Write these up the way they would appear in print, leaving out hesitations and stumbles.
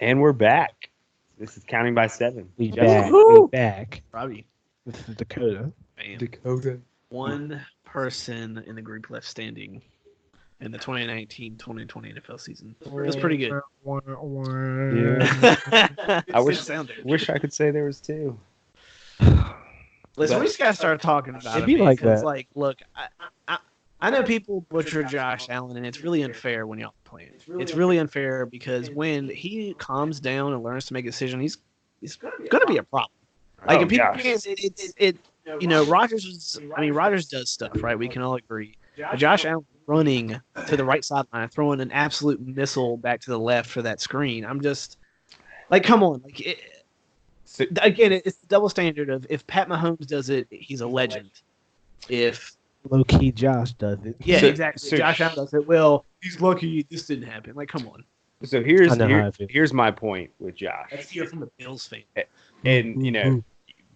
And we're back. This is Counting by 7. We Justin. back. We back. Robbie, This is Dakota. bam. Dakota. One person in the group left standing in the 2019-2020 NFL season. It was pretty good. Yeah. I wish I could say there was two. Listen, we just gotta start talking about It'd it. be man, like 'cause, that. Like, look, I know people butcher Josh Allen, and it's really unfair when y'all play it. It's really unfair because when he calms down and learns to make a decision, he's gonna be a problem. Like, Oh, if people gosh. can't, it you know, Rodgers does stuff, right? We can all agree. But Josh Allen running to the right sideline, throwing an absolute missile back to the left for that screen. I'm just like, come on, like. Again, it's the double standard of if Pat Mahomes does it, he's a legend. If Low key Josh does it. exactly, so- Josh Allen does it, well, he's lucky this didn't happen. Like, come on, So here's I know how I feel. here's my point with Josh. let's hear from the Bills fan. And, you know,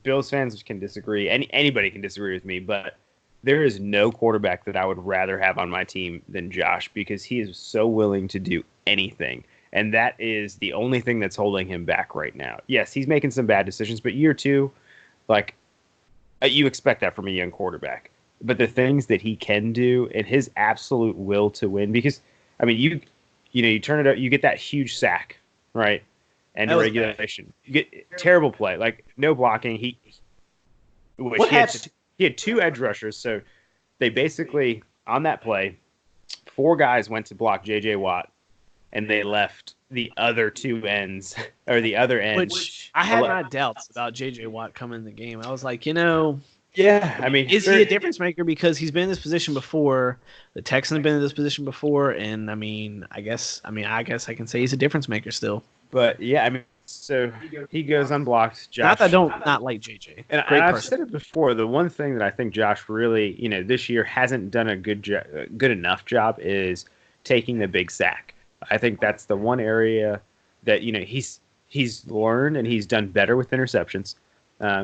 Bills fans can disagree. Anybody can disagree with me, but there is no quarterback that I would rather have on my team than Josh because he is so willing to do anything. And that is the only thing that's holding him back right now. Yes, he's making some bad decisions, but year two, like, you expect that from a young quarterback. But the things that he can do and his absolute will to win, because, I mean, you turn it up, you get that huge sack, right? And That was regulation. You get terrible play, like no blocking. He had two edge rushers, so they basically, on that play, 4 guys went to block J.J. Watt, and they left the other 2 ends, or the other end. Which I had my doubts about J.J. Watt coming in the game. I was like, you know, Yeah, I mean, is he a difference maker because he's been in this position before? The Texans have been in this position before, and I guess I can say he's a difference maker still. But yeah, I mean, so he goes unblocked. Josh, Not that I don't not like JJ. and Great I've person. said it before. The one thing that I think Josh really, this year hasn't done a good enough job is taking the big sack. I think that's the one area that he's learned and he's done better with interceptions.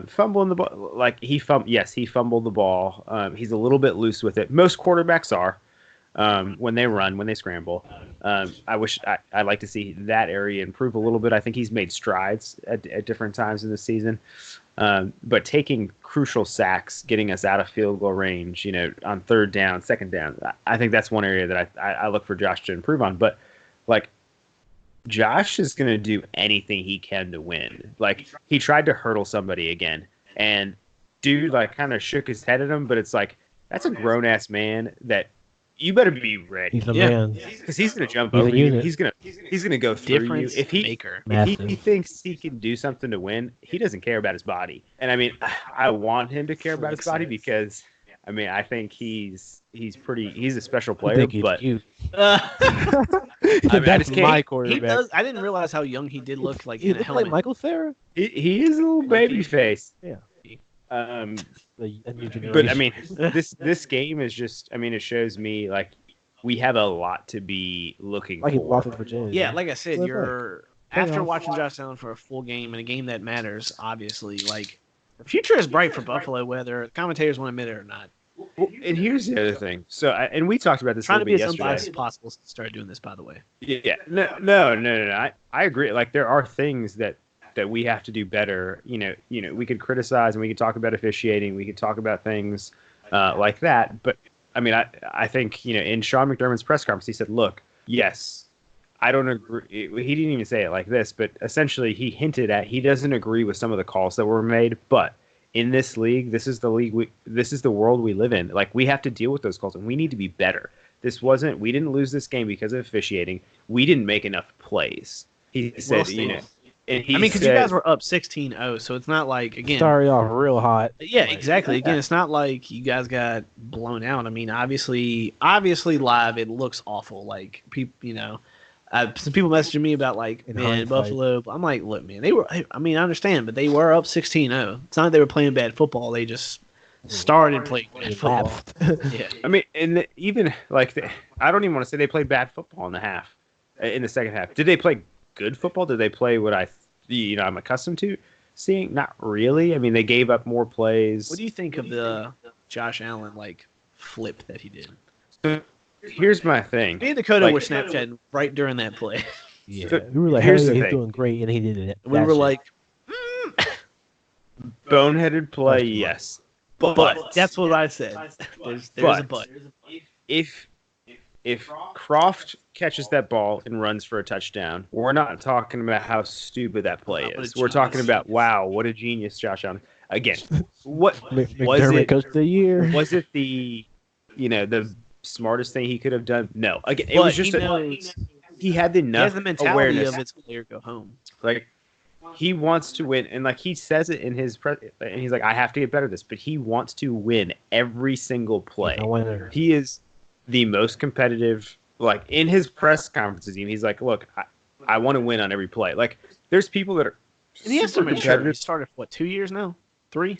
Fumbling the ball, like he fumbled the ball. He's a little bit loose with it. Most quarterbacks are when they scramble. I'd like to see that area improve a little bit. I think he's made strides at different times in the season. But taking crucial sacks, getting us out of field goal range, on 3rd down, 2nd down, I think that's one area that I look for Josh to improve on. But like, Josh is going to do anything he can to win. Like, he tried to hurdle somebody again, and dude, like, kind of shook his head at him, but it's like, that's a grown-ass man that you better be ready. He's a Yeah. man. Because he's going to jump He's a over you. unit. He's going to go through Difference you. If he maker. he thinks he can do something to win, he doesn't care about his body. And I mean, I want him to care about his body because, I mean, I think he's a special I player, think he's but cute. I That's just my he quarterback. does. I didn't realize how young he did look like He in a looks like helmet. Michael Sarah. he is a little baby face. Yeah. Um, A new generation. but I mean, this game is just. I mean, it shows me like we have a lot to be looking like he for. lost in Virginia. Yeah, like I said, Look, you're Hang after on. watching Josh Allen for a full game in a game that matters. Obviously, like the future is bright for Buffalo, whether commentators want to admit it or not. Well, and here's the other thing. So, and we talked about this a Trying to little be bit as unbiased yesterday. as possible since I started doing this, by the way. Yeah, no. I agree. Like, there are things that we have to do better. We could criticize and we could talk about officiating. We could talk about things like that. But I mean, I think in Sean McDermott's press conference, he said, "Look, yes, I don't agree." He didn't even say it like this, but essentially he hinted at he doesn't agree with some of the calls that were made. But in this league, this is the world we live in. Like, we have to deal with those calls, and we need to be better. We didn't lose this game because of officiating. We didn't make enough plays. He said, stated. and he because you said- guys were up 16-0, so it's not like, again. Started off real hot. Yeah, exactly. Again, it's not like you guys got blown out. I mean, obviously live, it looks awful. Like, people, some people messaging me about, like, In man, hindsight. Buffalo. I'm like, look, man, I understand, but they were up 16-0. It's not like they were playing bad football. They just started playing bad football. Laughed. Yeah. I mean, and even like, I don't even want to say they played bad football in the second half. Did they play good football? Did they play what I'm accustomed to seeing? Not really. I mean, they gave up more plays. What do you think of the Josh Allen, like, flip that he did? Here's my thing. Me and Dakota Like- were Snapchatting right during that play. Yeah, So, we were like, here's "Hey, the he's thing. doing great," and he did it. We were like, Boneheaded play, Question mark. yes. but that's what I said. There's a but. If Croft catches that ball and runs for a touchdown, we're not talking about how stupid that play What a is. We're talking genius. about, wow, what a genius Josh Allen. Again, what was McDermott it? Coach of the Year. Was it the smartest thing he could have done? No. Again, it But was just he had he enough has the mentality awareness. of its player go home. Like he wants to win, and like he says it in his and he's like, I have to get better at this, but he wants to win every single play. A winner. He is the most competitive. Like in his press conferences, he's like, look, I want to win on every play. Like there's people that are And he has to super mature. He competitive. started what 2 years now, 3.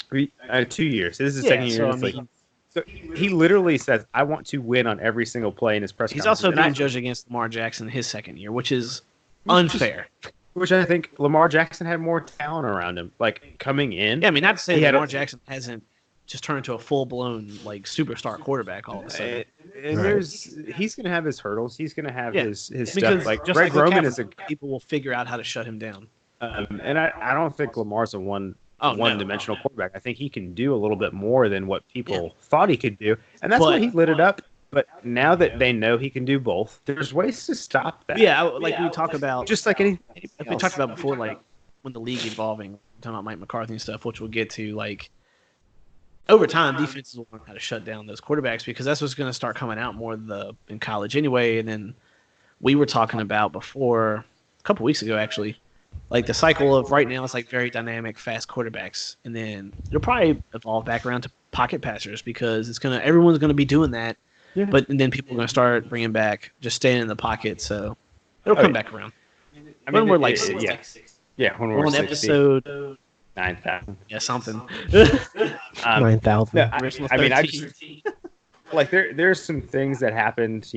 2 years. This is his second year. So, I It's like- mean, so he literally says, I want to win on every single play in his press he's conferences. also And being I- judged against Lamar Jackson his second year, which is unfair. Which I think Lamar Jackson had more talent around him. Like coming in. Yeah, I mean, not to say He that had Lamar Jackson hasn't just turned into a full-blown like superstar quarterback all of a sudden. And he's gonna have his hurdles. He's gonna have Yeah. his Because stuff. Like just Greg like Roman McCaffrey, is a, people will figure out how to shut him down. and I don't think Lamar's a Oh, one-dimensional quarterback. I think he can do a little bit more than what people thought he could do, and that's why But- he lit it up. But now that they know he can do both, there's ways to stop that. Yeah, like we talk about, just like anything like we talked about before, like when the league evolving, talking about Mike McCarthy and stuff, which we'll get to. Like over time, defenses will learn how to shut down those quarterbacks because that's what's going to start coming out more in college anyway. And then we were talking about before a couple weeks ago, actually, like the cycle of right now it's like very dynamic, fast quarterbacks, and then it'll probably evolve back around to pocket passers because everyone's gonna be doing that. Yeah. But and then people are gonna start bringing back just staying in the pocket, so it'll come back around. When we're like 60. when We're we're on 60, episode 9,000. yeah something. 9,000. No, Original I mean, 13. like there's some things that happened,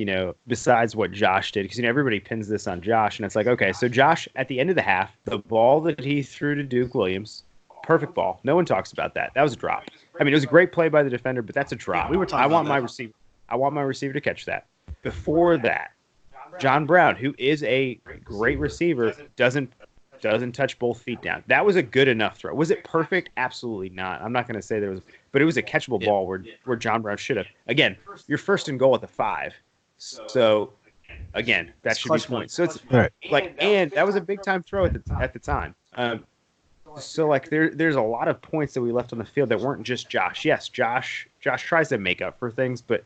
besides what Josh did, because everybody pins this on Josh, and it's like, okay, so Josh at the end of the half, the ball that he threw to Duke Williams, perfect ball. No one talks about that. That was a drop. I mean, it was a great play by the defender, but that's a drop. Yeah, we were talking I want about my that. receiver. I want my receiver to catch that. Before that, John Brown, who is a great receiver, doesn't touch both feet down. That was a good enough throw. Was it perfect? Absolutely not. I'm not going to say there was, but it was a catchable ball where John Brown should have. Again, you're first and goal at the 5. So again, that It's should be clutch points. So it's Right. and that was a big time throw at the time. So like there's a lot of points that we left on the field that weren't just Josh. Yes, Josh tries to make up for things, but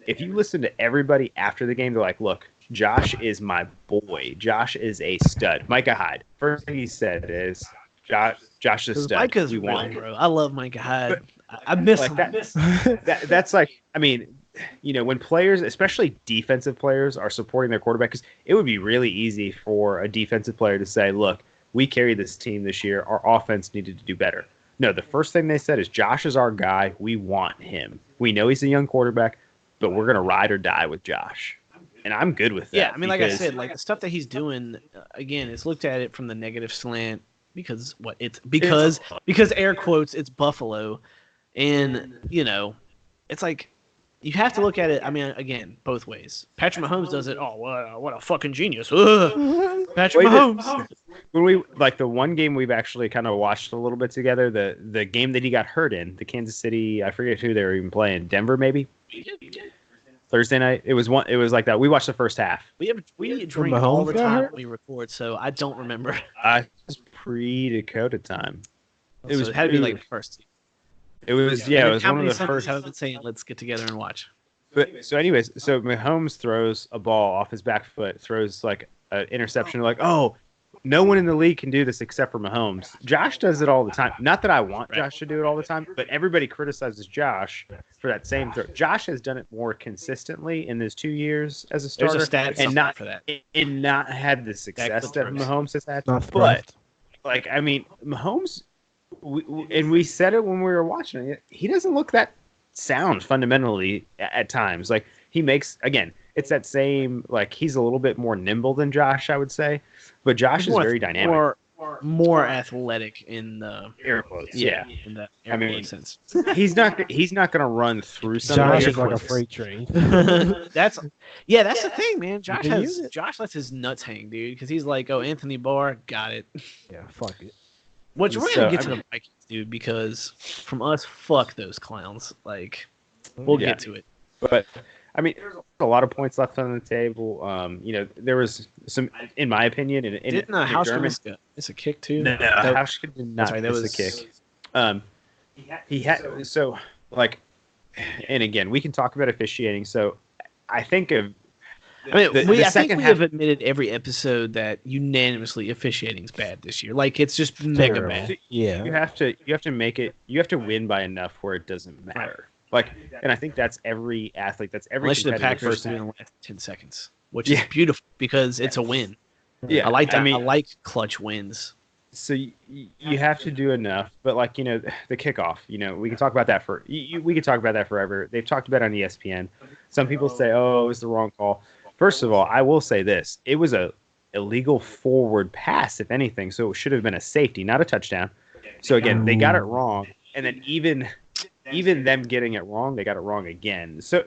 if you listen to everybody after the game, they're like, look, Josh is my boy. Josh is a stud. Micah Hyde. First thing he said is, Josh is a Because stud. Micah's we real, want him. bro. I love Micah Hyde. I miss Like him. That's like, I mean, when players, especially defensive players, are supporting their quarterback, because it would be really easy for a defensive player to say, look, we carried this team this year. Our offense needed to do better. No, the first thing they said is, Josh is our guy. We want him. We know he's a young quarterback, but we're going to ride or die with Josh. And I'm good with that. Yeah, I mean, like I because- said, like the stuff that he's doing, again, it's looked at it from the negative slant because because air quotes, it's Buffalo, and it's like you have to look at it. I mean, again, both ways. Patrick Mahomes does it. Oh, what a fucking genius! Ugh. Patrick Wait, Mahomes. when we like the one game we've actually kind of watched a little bit together, the game that he got hurt in, the Kansas City, I forget who they were even playing, Denver maybe. Thursday night. It was like that. We watched the first half. We drink Mahomes all the got time hurt? when we record, so I don't remember. It was pre-Dakota time. It had to be like the first. It was it was How one many of the Sundays first. have I been saying, let's get together and watch? But so anyways, so Mahomes throws a ball off his back foot, throws like an interception. Like, oh, no one in the league can do this except for Mahomes. Josh does it all the time. Not that I want Josh to do it all the time, but everybody criticizes Josh for that same throw. Josh has done it more consistently in his 2 years as a There's starter, a stat and something not for that. and not had the success that throws. Mahomes has had. Not But like, I mean, Mahomes, we said it when we were watching it. He doesn't look that sound fundamentally at times. Like he makes, again, it's that same, like he's a little bit more nimble than Josh, I would say, but Josh is very dynamic. more athletic in the air quotes. Yeah. in that I mean, sense. He's not going to run through Josh somebody. is like a freight train. That's the thing, man. You can use it. Josh lets his nuts hang, dude, because he's like, oh, Anthony Barr, got it. Yeah, fuck it. Which we're So, gonna get I to mean- the Vikings, dude, because from us, fuck those clowns. Like, we'll Yeah. get to it. But I mean, there's a lot of points left on the table. There was some, in my opinion, in Didn't Hauschka McDermott. miss a kick too? No, That- Hauschka did not sorry, that miss was the kick. He had so like, and again, we can talk about officiating. So I think of. I mean, The I think second we half- have admitted every episode that unanimously officiating's bad this year. Like, it's just mega Terrible. bad. Yeah. You have to make it. You have to win by enough where it doesn't matter. Like, and I think that's every athlete. That's every Unless the competitive Packers do person. in the last 10 seconds, which Yeah. is beautiful because it's a win. Yeah, I like that. I, I mean, like clutch wins. so you have to do enough, but like the kickoff. We can talk about that we can talk about that forever. They've talked about it on ESPN. Some people say, "Oh, it was the wrong call." First of all, I will say this: it was a illegal forward pass, if anything. So it should have been a safety, not a touchdown. So again, they got it wrong, and then even them getting it wrong, they got it wrong again. So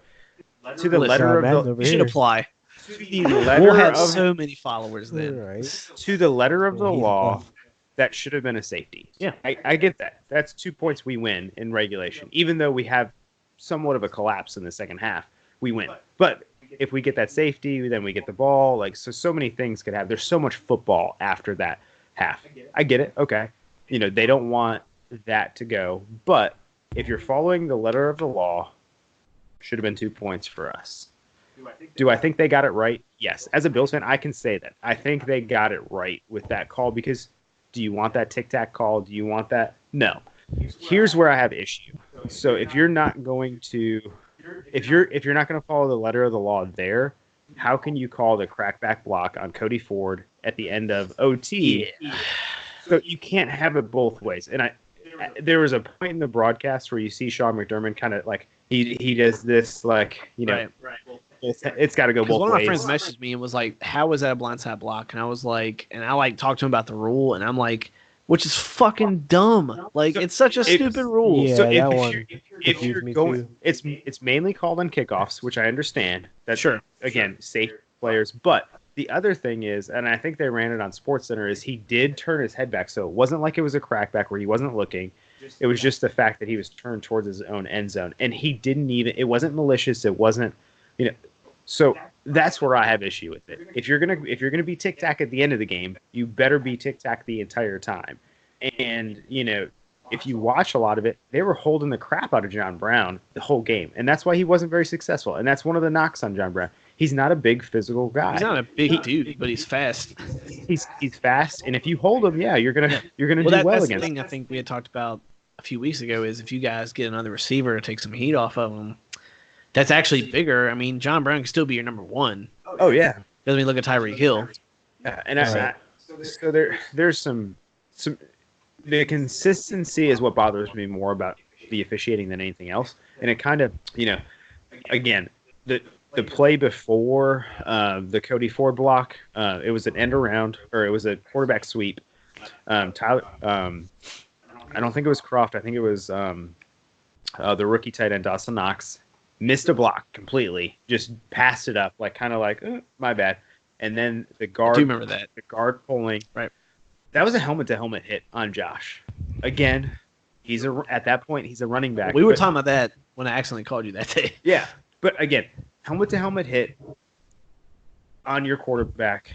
to the Listen, letter of Madden the over You should here. apply. to the letter We'll have of so many followers then. Right. to the letter of the Yeah, he's law, above. that should have been a safety. Yeah. I get that. That's 2 points we win in regulation. Even though we have somewhat of a collapse in the second half, we win. But if we get that safety, then we get the ball. Like, so many things could happen. There's so much football after that half. I get it. Okay. They don't want that to go. But if you're following the letter of the law, should have been 2 points for us. Do I think they got it right? Yes. As a Bills fan, I can say that. I think they got it right with that call because do you want that tic-tac call? Do you want that? No. Here's where I have issue. So if you're not going to if you're not going to follow the letter of the law there, how can you call the crackback block on Cody Ford at the end of OT? So you can't have it both ways. And there was a point in the broadcast where you see Sean McDermott kind of like he does this like Right. it's got to go Because both one of my ways. friends messaged me and was like, "How was that a blindside block?" And I was like, and I like talked to him about the rule, and I'm like, which is fucking dumb. Like, it's such a stupid rule. Yeah, so that if one you're confused me going, too. it's mainly called on kickoffs, which I understand. That's Sure. again safe players, but the other thing is, and I think they ran it on SportsCenter, is he did turn his head back, so it wasn't like it was a crackback where he wasn't looking. It was just the fact that he was turned towards his own end zone, and he didn't even. It wasn't malicious. It wasn't, So that's where I have issue with it. If you're gonna be tic tac at the end of the game, you better be tic tac the entire time. And if you watch a lot of it, they were holding the crap out of John Brown the whole game, and that's why he wasn't very successful. And that's one of the knocks on John Brown. He's not a big physical guy. He's not a big dude, but he's fast. He's fast, and if you hold him, yeah, you're gonna do well That's the against him. thing I think we had talked about a few weeks ago is if you guys get another receiver to take some heat off of him, that's actually bigger. I mean, John Brown can still be your number one. Oh yeah, Doesn't mean look at Tyreek Hill. and Right. so there's some the consistency is what bothers me more about the officiating than anything else, and it kind of again the play before the Cody Ford block, it was an end around or it was a quarterback sweep. Tyler, I don't think it was Croft. I think it was the rookie tight end Dawson Knox missed a block completely, just passed it up like kind of like my bad, and then the guard. I do remember that. The guard pulling. Right. That was a helmet-to-helmet hit on Josh. Again, at that point he's a running back. We were but- talking about that when I accidentally called you that day. Yeah, but again, helmet-to-helmet hit on your quarterback.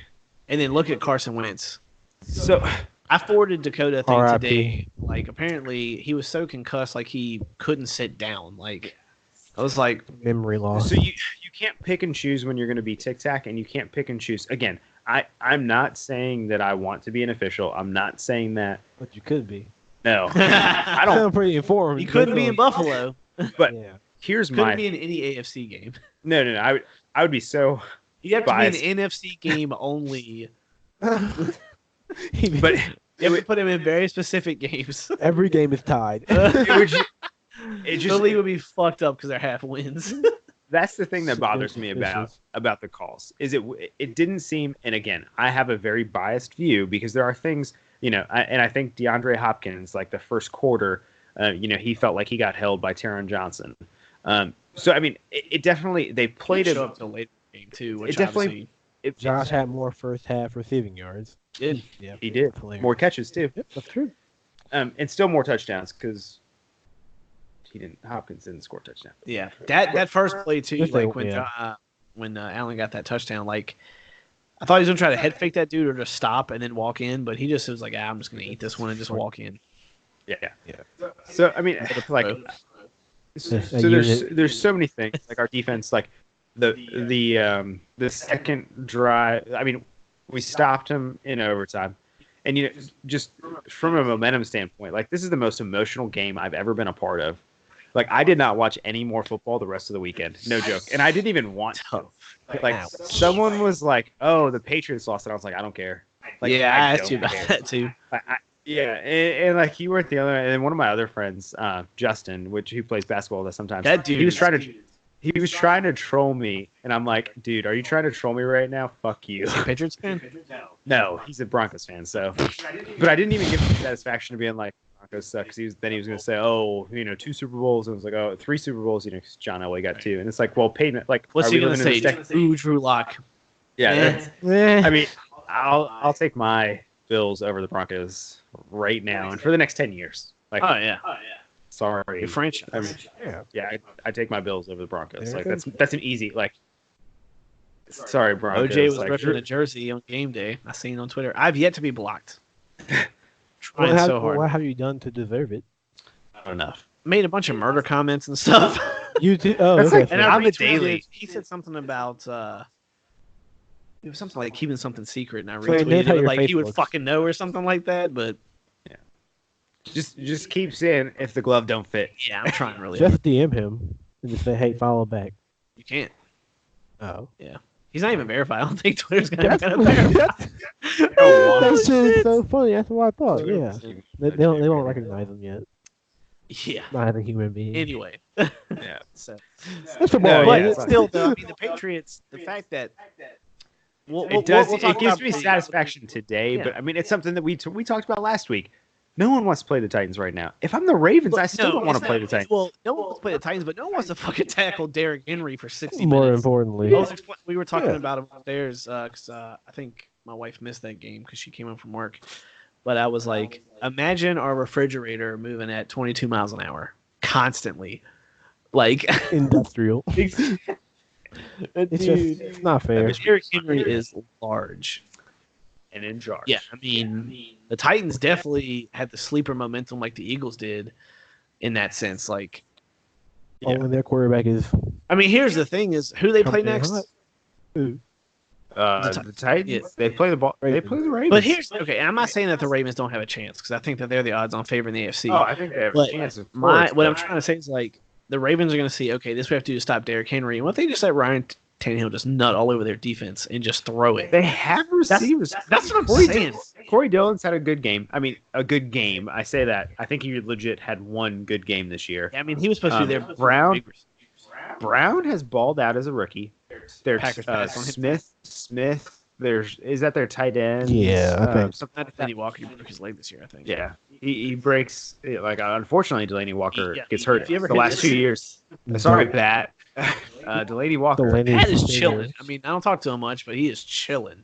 And then look at Carson Wentz. So I forwarded Dakota a thing R.I.P. today. Like, apparently he was so concussed, like he couldn't sit down. Like, I was like, Memory loss. you can't pick and choose when you're going to be tic-tac, and you can't pick and choose. Again, I'm not saying that I want to be an official. I'm not saying that. But you could be. No, I don't. I'm pretty informed. you couldn't be in Buffalo. But Yeah. here's Couldn't my. be in any AFC game. No. I would be so. You have to Biased. be in an NFC game only. But You have to put him in very specific games. Every game is tied. it would. It The just. league would be fucked up because they're half wins. That's the thing that Super bothers me suspicious. about the calls. Is it didn't seem, and again, I have a very biased view because there are things And I think DeAndre Hopkins, like the first quarter, he felt like he got held by Taron Johnson. So I mean, it definitely they played show it. up till late in the game too, which It definitely. Josh had more first half receiving yards. did. Yeah, He did hilarious. more catches too, Yep, that's true. and still more touchdowns because Hopkins didn't score a touchdown. Yeah, that first play too, Yes, they- like yeah. when Allen got that touchdown, like I thought he was gonna try to head fake that dude or just stop and then walk in, but he just was like, I'm just gonna eat this one and just walk in. Yeah. So I mean, like, so there's so many things like our defense, like the second drive. I mean, we stopped him in overtime, and just from a momentum standpoint, like this is the most emotional game I've ever been a part of. Like I did not watch any more football the rest of the weekend, no joke, and I didn't even want to. Like someone was like, "Oh, the Patriots lost," and I was like, "I don't care." Like, yeah, I asked don't you about care. that too. Yeah, and like you were at the other, and one of my other friends, Justin, who plays basketball with us sometimes. That dude, he was trying to troll me, and I'm like, dude, are you trying to troll me right now? Fuck you. Is he a Patriots fan? No, he's a Broncos fan. So, but I didn't even give him the satisfaction of being like Broncos suck. Because he was going to say, 2 Super Bowls, and it was like, 3 Super Bowls. 'Cause John Elway got 2, and it's like, well, Peyton, like, What's are he we gonna living in say? this Ooh, Drew Lock. Yeah, Eh, I mean, I'll take my Bills over the Broncos right now and for the next 10 years. Like, Oh yeah, sorry, your franchise. I mean, yeah. yeah, I take my Bills over the Broncos. Very Like good. that's an easy like. Sorry, Broncos. OJ was like, ripping a jersey on game day. I seen it on Twitter. I've yet to be blocked. Trying so hard. What have you done to deserve it? not enough. Made a bunch of murder comments and stuff. You did. Oh, That's okay. like- And On I the retweeted- daily. He said something about it was something like keeping something secret, and I So it knows retweeted how it your like face he would looks. fucking know or something like that. But Just keep saying if the glove don't fit. yeah, I'm trying really hard. Just DM him and just say, "Hey, follow back." You can't. Oh, He's not even verified. I don't think Twitter's gonna That's- verify. Oh, that wow. shit is so funny. That's what I thought. Yeah, Yeah. they won't recognize him yet. Yeah. Not as a human being. Anyway. Yeah. So, That's a No, ball, yeah, but ain't it's it? not- still, though, I mean, the Patriots. The fact that It does. we'll talk It gives about me the- satisfaction today, Yeah. but I mean, it's something that we talked about last week. No one wants to play the Titans right now. If I'm the Ravens, I still don't want to play the Titans. Well, no one wants to play the Titans, but no one wants to fucking tackle Derrick Henry for 60 More minutes. importantly, We were talking Yeah. about him upstairs because I think my wife missed that game because she came home from work. But I was like, imagine our refrigerator moving at 22 miles an hour constantly. Like, industrial. It's just it's not fair. Derrick Henry is large. And in charge. Yeah, I mean, the Titans definitely had the sleeper momentum like the Eagles did in that sense. Like, Only their quarterback is I mean, here's the thing: is who they play Coming in next. hot. The Titans. Yeah. They play the ball. They Ravens. play the Ravens. But here's okay. And I'm not saying that the Ravens don't have a chance because I think that they're the odds-on favorite in the AFC. Oh, I think they have a But chance. Of what course, I'm but- trying to say is like the Ravens are going to see, okay, this we have to do to stop Derrick Henry. And what if they just let Ryan Tannehill just nut all over their defense and just throw it? They have receivers. That's what I'm Corey saying. Corey Dillon's had a good game. I mean, a good game. I say that. I think he legit had one good game this year. I mean, he was supposed to be their Brown- big receiver. Brown has balled out as a rookie. There's Packers passed on him. Smith. Is that their tight end? Yeah, I think. something Not like Danny that. Walker, he broke his leg this year, I think. Yeah, he breaks like unfortunately Delaney Walker Yeah, gets hurt if you ever the hit last this- 2 years. Sorry, Pat. Delaney Walker. Delaney- Pat is Senior. chilling. I mean, I don't talk to him much, but he is chilling.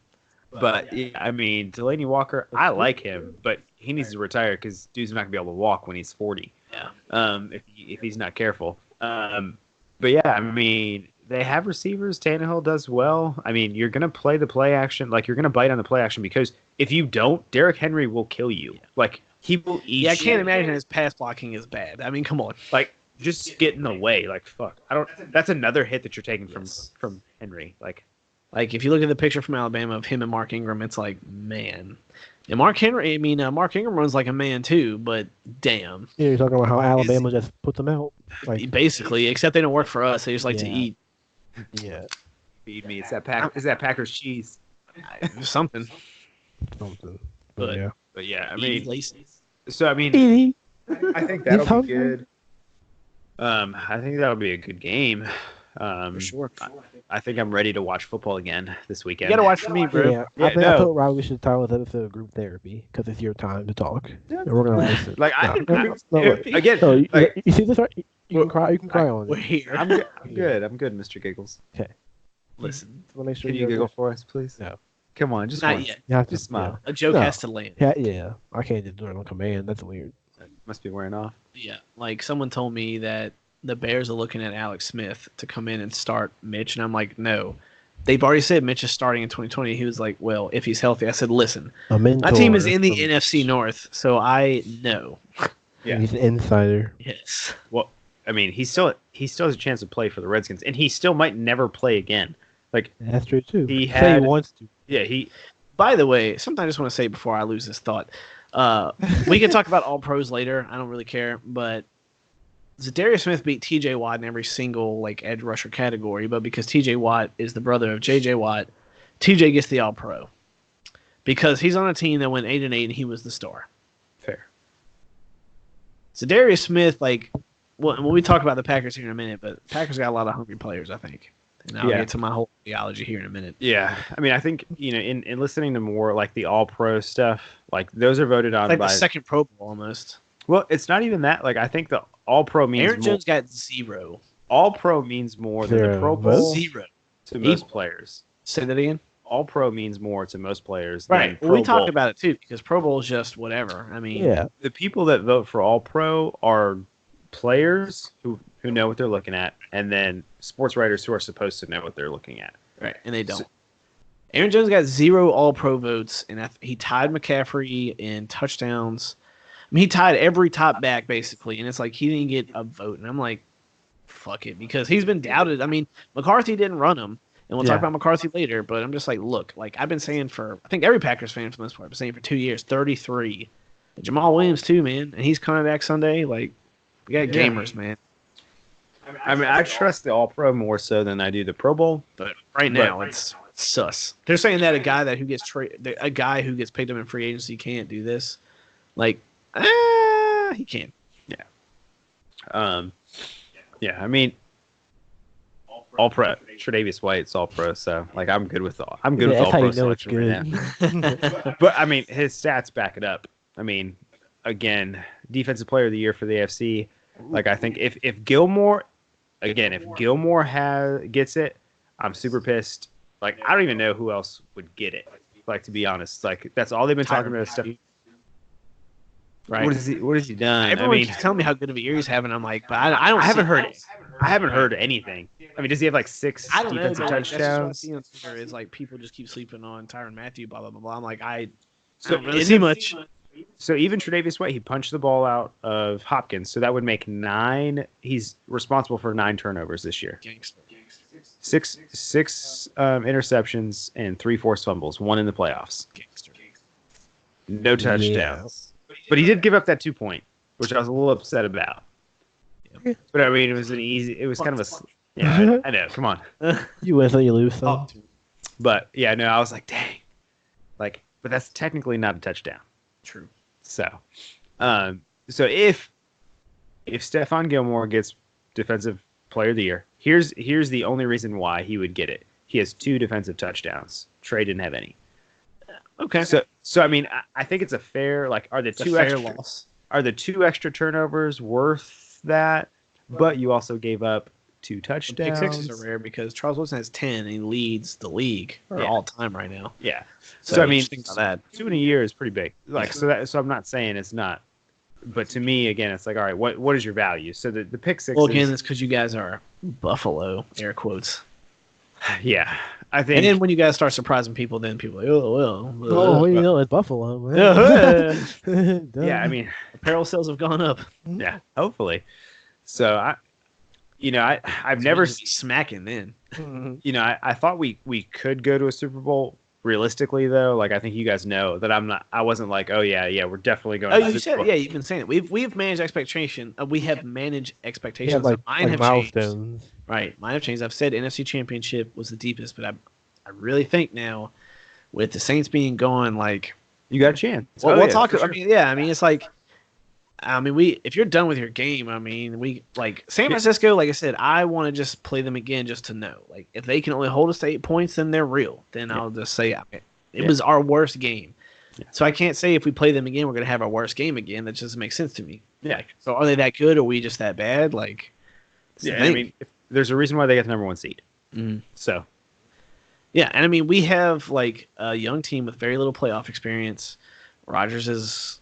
But yeah, I mean, Delaney Walker, I like him, but he needs to retire because dude's not gonna be able to walk when he's 40. Yeah. If he's not careful. But yeah, I mean, they have receivers. Tannehill does well. I mean, you're gonna play the play action, like you're gonna bite on the play action because if you don't, Derrick Henry will kill you. Like he will eat. Yeah, I you. can't imagine his pass blocking is bad. I mean, come on. Like just get in the way. Like fuck. I don't. That's another hit that you're taking from Henry. Like. Like, if you look at the picture from Alabama of him and Mark Ingram, it's like, man. And Mark Ingram runs like a man too, but damn. Yeah, you're talking about how Alabama just puts them out. Like, Basically, except they don't work for us. They just like to Yeah. eat yeah, Feed me. It's that Packers cheese. something. something. But- yeah. But yeah, I Eat mean, laces. so I mean, Edie. I think He's that'll be hungry. good. I think that'll be a good game. For sure. I think I'm ready to watch football again this weekend. You gotta watch for me, bro. Yeah, I thought Rob, we should title this episode of Group Therapy because it's your time to talk, and we're gonna listen. Like again, no, you see this? Right? You can cry. You can cry on We're it. here. I'm good. I'm good, Mr. Giggles. Okay. Listen, Make sure can you giggle for us, please? No. Come on, just Not once. yet. You have to Just smile. A joke has to land. Yeah. I can't just do it on command. That's weird. Must be wearing off. Yeah, like someone told me that the Bears are looking at Alex Smith to come in and start Mitch, and I'm like, no. They've already said Mitch is starting in 2020. He was like, well, if he's healthy. I said, listen, my team is in the NFC North, so I know. Yeah, he's an insider. Yes. Well, I mean, he still has a chance to play for the Redskins, and he still might never play again. Like that's true too. He wants to. Yeah, he. By the way, something I just want to say before I lose this thought. We can talk about all pros later. I don't really care, but Zadarius Smith beat T.J. Watt in every single edge rusher category, but because T.J. Watt is the brother of J.J. Watt, T.J. gets the all pro because he's on a team that went 8-8 and he was the star. Fair. Zadarius Smith, when we talk about the Packers here in a minute, but Packers got a lot of hungry players, I think. And I'll get to my whole theology here in a minute. Yeah, I mean, I think in listening to more the all pro stuff, those are voted on by the second Pro Bowl almost. Well, it's not even that. I think the all pro means Aaron Jones got 0. All pro means more than the Pro Bowl 0 to most players. Say that again. All pro means more to most players. Right. Than we Pro Bowl. talked about it too because Pro Bowl is just whatever. I mean, the people that vote for all pro are players who know what they're looking at, and then sports writers who are supposed to know what they're looking at. Right, and they don't. So, Aaron Jones got 0 all-pro votes, and he tied McCaffrey in touchdowns. I mean, he tied every top back, basically, and it's he didn't get a vote. And I'm like, fuck it, because he's been doubted. I mean, McCarthy didn't run him, and we'll talk about McCarthy later, but I'm just look, I've been saying I think every Packers fan for the most part, I've been saying for 2 years, 33. And Jamal Williams, too, man, and he's coming back Sunday. We got gamers, man. I mean, I trust the All-Pro more so than I do the Pro Bowl. But right now, it's sus. They're saying that a guy who gets picked up in free agency can't do this. He can. Yeah. Yeah. I mean, All-Pro. Tre'Davious White's All-Pro. So I'm good with all. I'm good with All-Pro selection right now. But I mean, his stats back it up. I mean, again, Defensive Player of the Year for the AFC. I think if Gilmore. Again, if Gilmore gets it, I'm super pissed. I don't even know who else would get it. To be honest, that's all they've been talking about. Stuff. Right? What has he done? Everyone keeps telling me how good of a year he's having. I'm like, but I haven't heard it. I haven't heard anything. I mean, does he have 6 defensive touchdowns? That's what I see on Twitter is people just keep sleeping on Tyrann Mathieu. Blah blah blah blah. I'm like, I don't really see much. So even Tre'Davious White, he punched the ball out of Hopkins, so that would make 9. He's responsible for 9 turnovers this year. Gangster. 6 interceptions and 3 forced fumbles, 1 in the playoffs. Gangster. No touchdowns. But he did give up that 2-point, which I was a little upset about. Yeah. But I mean, it was kind of a. Yeah, I know. Come on. You win, so you lose. So. But yeah, no, I was like, dang. But that's technically not a touchdown. True. So if Stephon Gilmore gets Defensive Player of the Year, here's the only reason why he would get it. He has 2 defensive touchdowns. Trey didn't have any. Okay. So I mean, I think it's a fair are the 2 extra loss? Are the 2 extra turnovers worth that? But you also gave up 2 touchdowns. Pick sixes are rare because Charles Woodson has 10 and he leads the league all time right now. Yeah. So I mean, think about that. 2 in a year is pretty big. So I'm not saying it's not, but to me, again, it's all right. What is your value? So the pick sixes. Well, again, it's because you guys are Buffalo, air quotes. Yeah, I think. And then when you guys start surprising people, then people are like, it's Buffalo, man. Yeah, I mean, apparel sales have gone up. Yeah, hopefully. So I've never smacking then. I thought we could go to a Super Bowl. Realistically, though, I think you guys know that I wasn't oh yeah, we're definitely going. Oh, you said you've been saying it. We've managed expectation. We have managed expectations. Mine have milestones. Changed. Right, mine have changed. I've said NFC Championship was the deepest, but I really think now, with the Saints being gone, you got a chance. Well, we'll talk. Sure. I mean, it's I mean, if you're done with your game, I mean, we like San Francisco. Like I said, I want to just play them again just to know. Like, if they can only hold us to 8 points, then they're real. Then I'll just say it was our worst game. Yeah. So I can't say if we play them again, we're gonna have our worst game again. That just makes sense to me. Yeah. Like, so are they that good, or are we just that bad? Like, yeah. I mean, there's a reason why they got the #1 seed. Mm-hmm. So. Yeah, and I mean, we have like a young team with very little playoff experience. Rodgers is,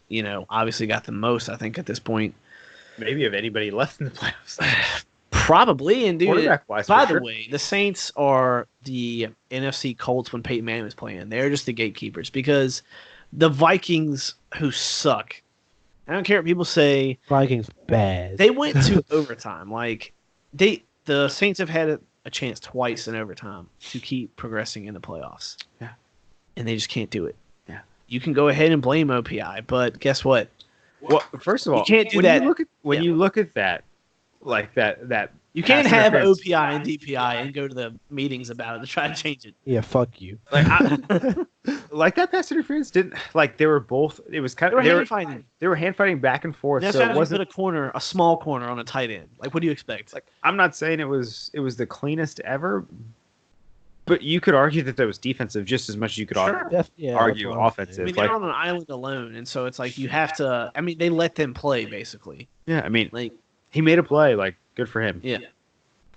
obviously got the most, I think, at this point. Maybe of anybody left in the playoffs. Probably. And dude, by the sure. way, the Saints are the NFC Colts when Peyton Manning was playing. They're just the gatekeepers because the Vikings, who suck, I don't care what people say. Vikings bad. They went to overtime. Like the Saints have had a chance twice in overtime to keep progressing in the playoffs. Yeah. And they just can't do it. Yeah. You can go ahead and blame OPI, but guess what? Well, first of all, you can't do that. You look at that, like that you can't have OPI and DPI and go to the meetings about it to try to change it. Yeah, fuck you. Like that pass interference didn't like they were both. It was kind of hand fighting. They were hand fighting back and forth. That's so it wasn't a small corner on a tight end. Like, what do you expect? Like, I'm not saying it was the cleanest ever, but you could argue that was defensive just as much as you could argue offensive. I mean, they're on an island alone, and so it's like you have to. I mean, they let them play basically. Yeah, I mean, like he made a play. Like, good for him. Yeah,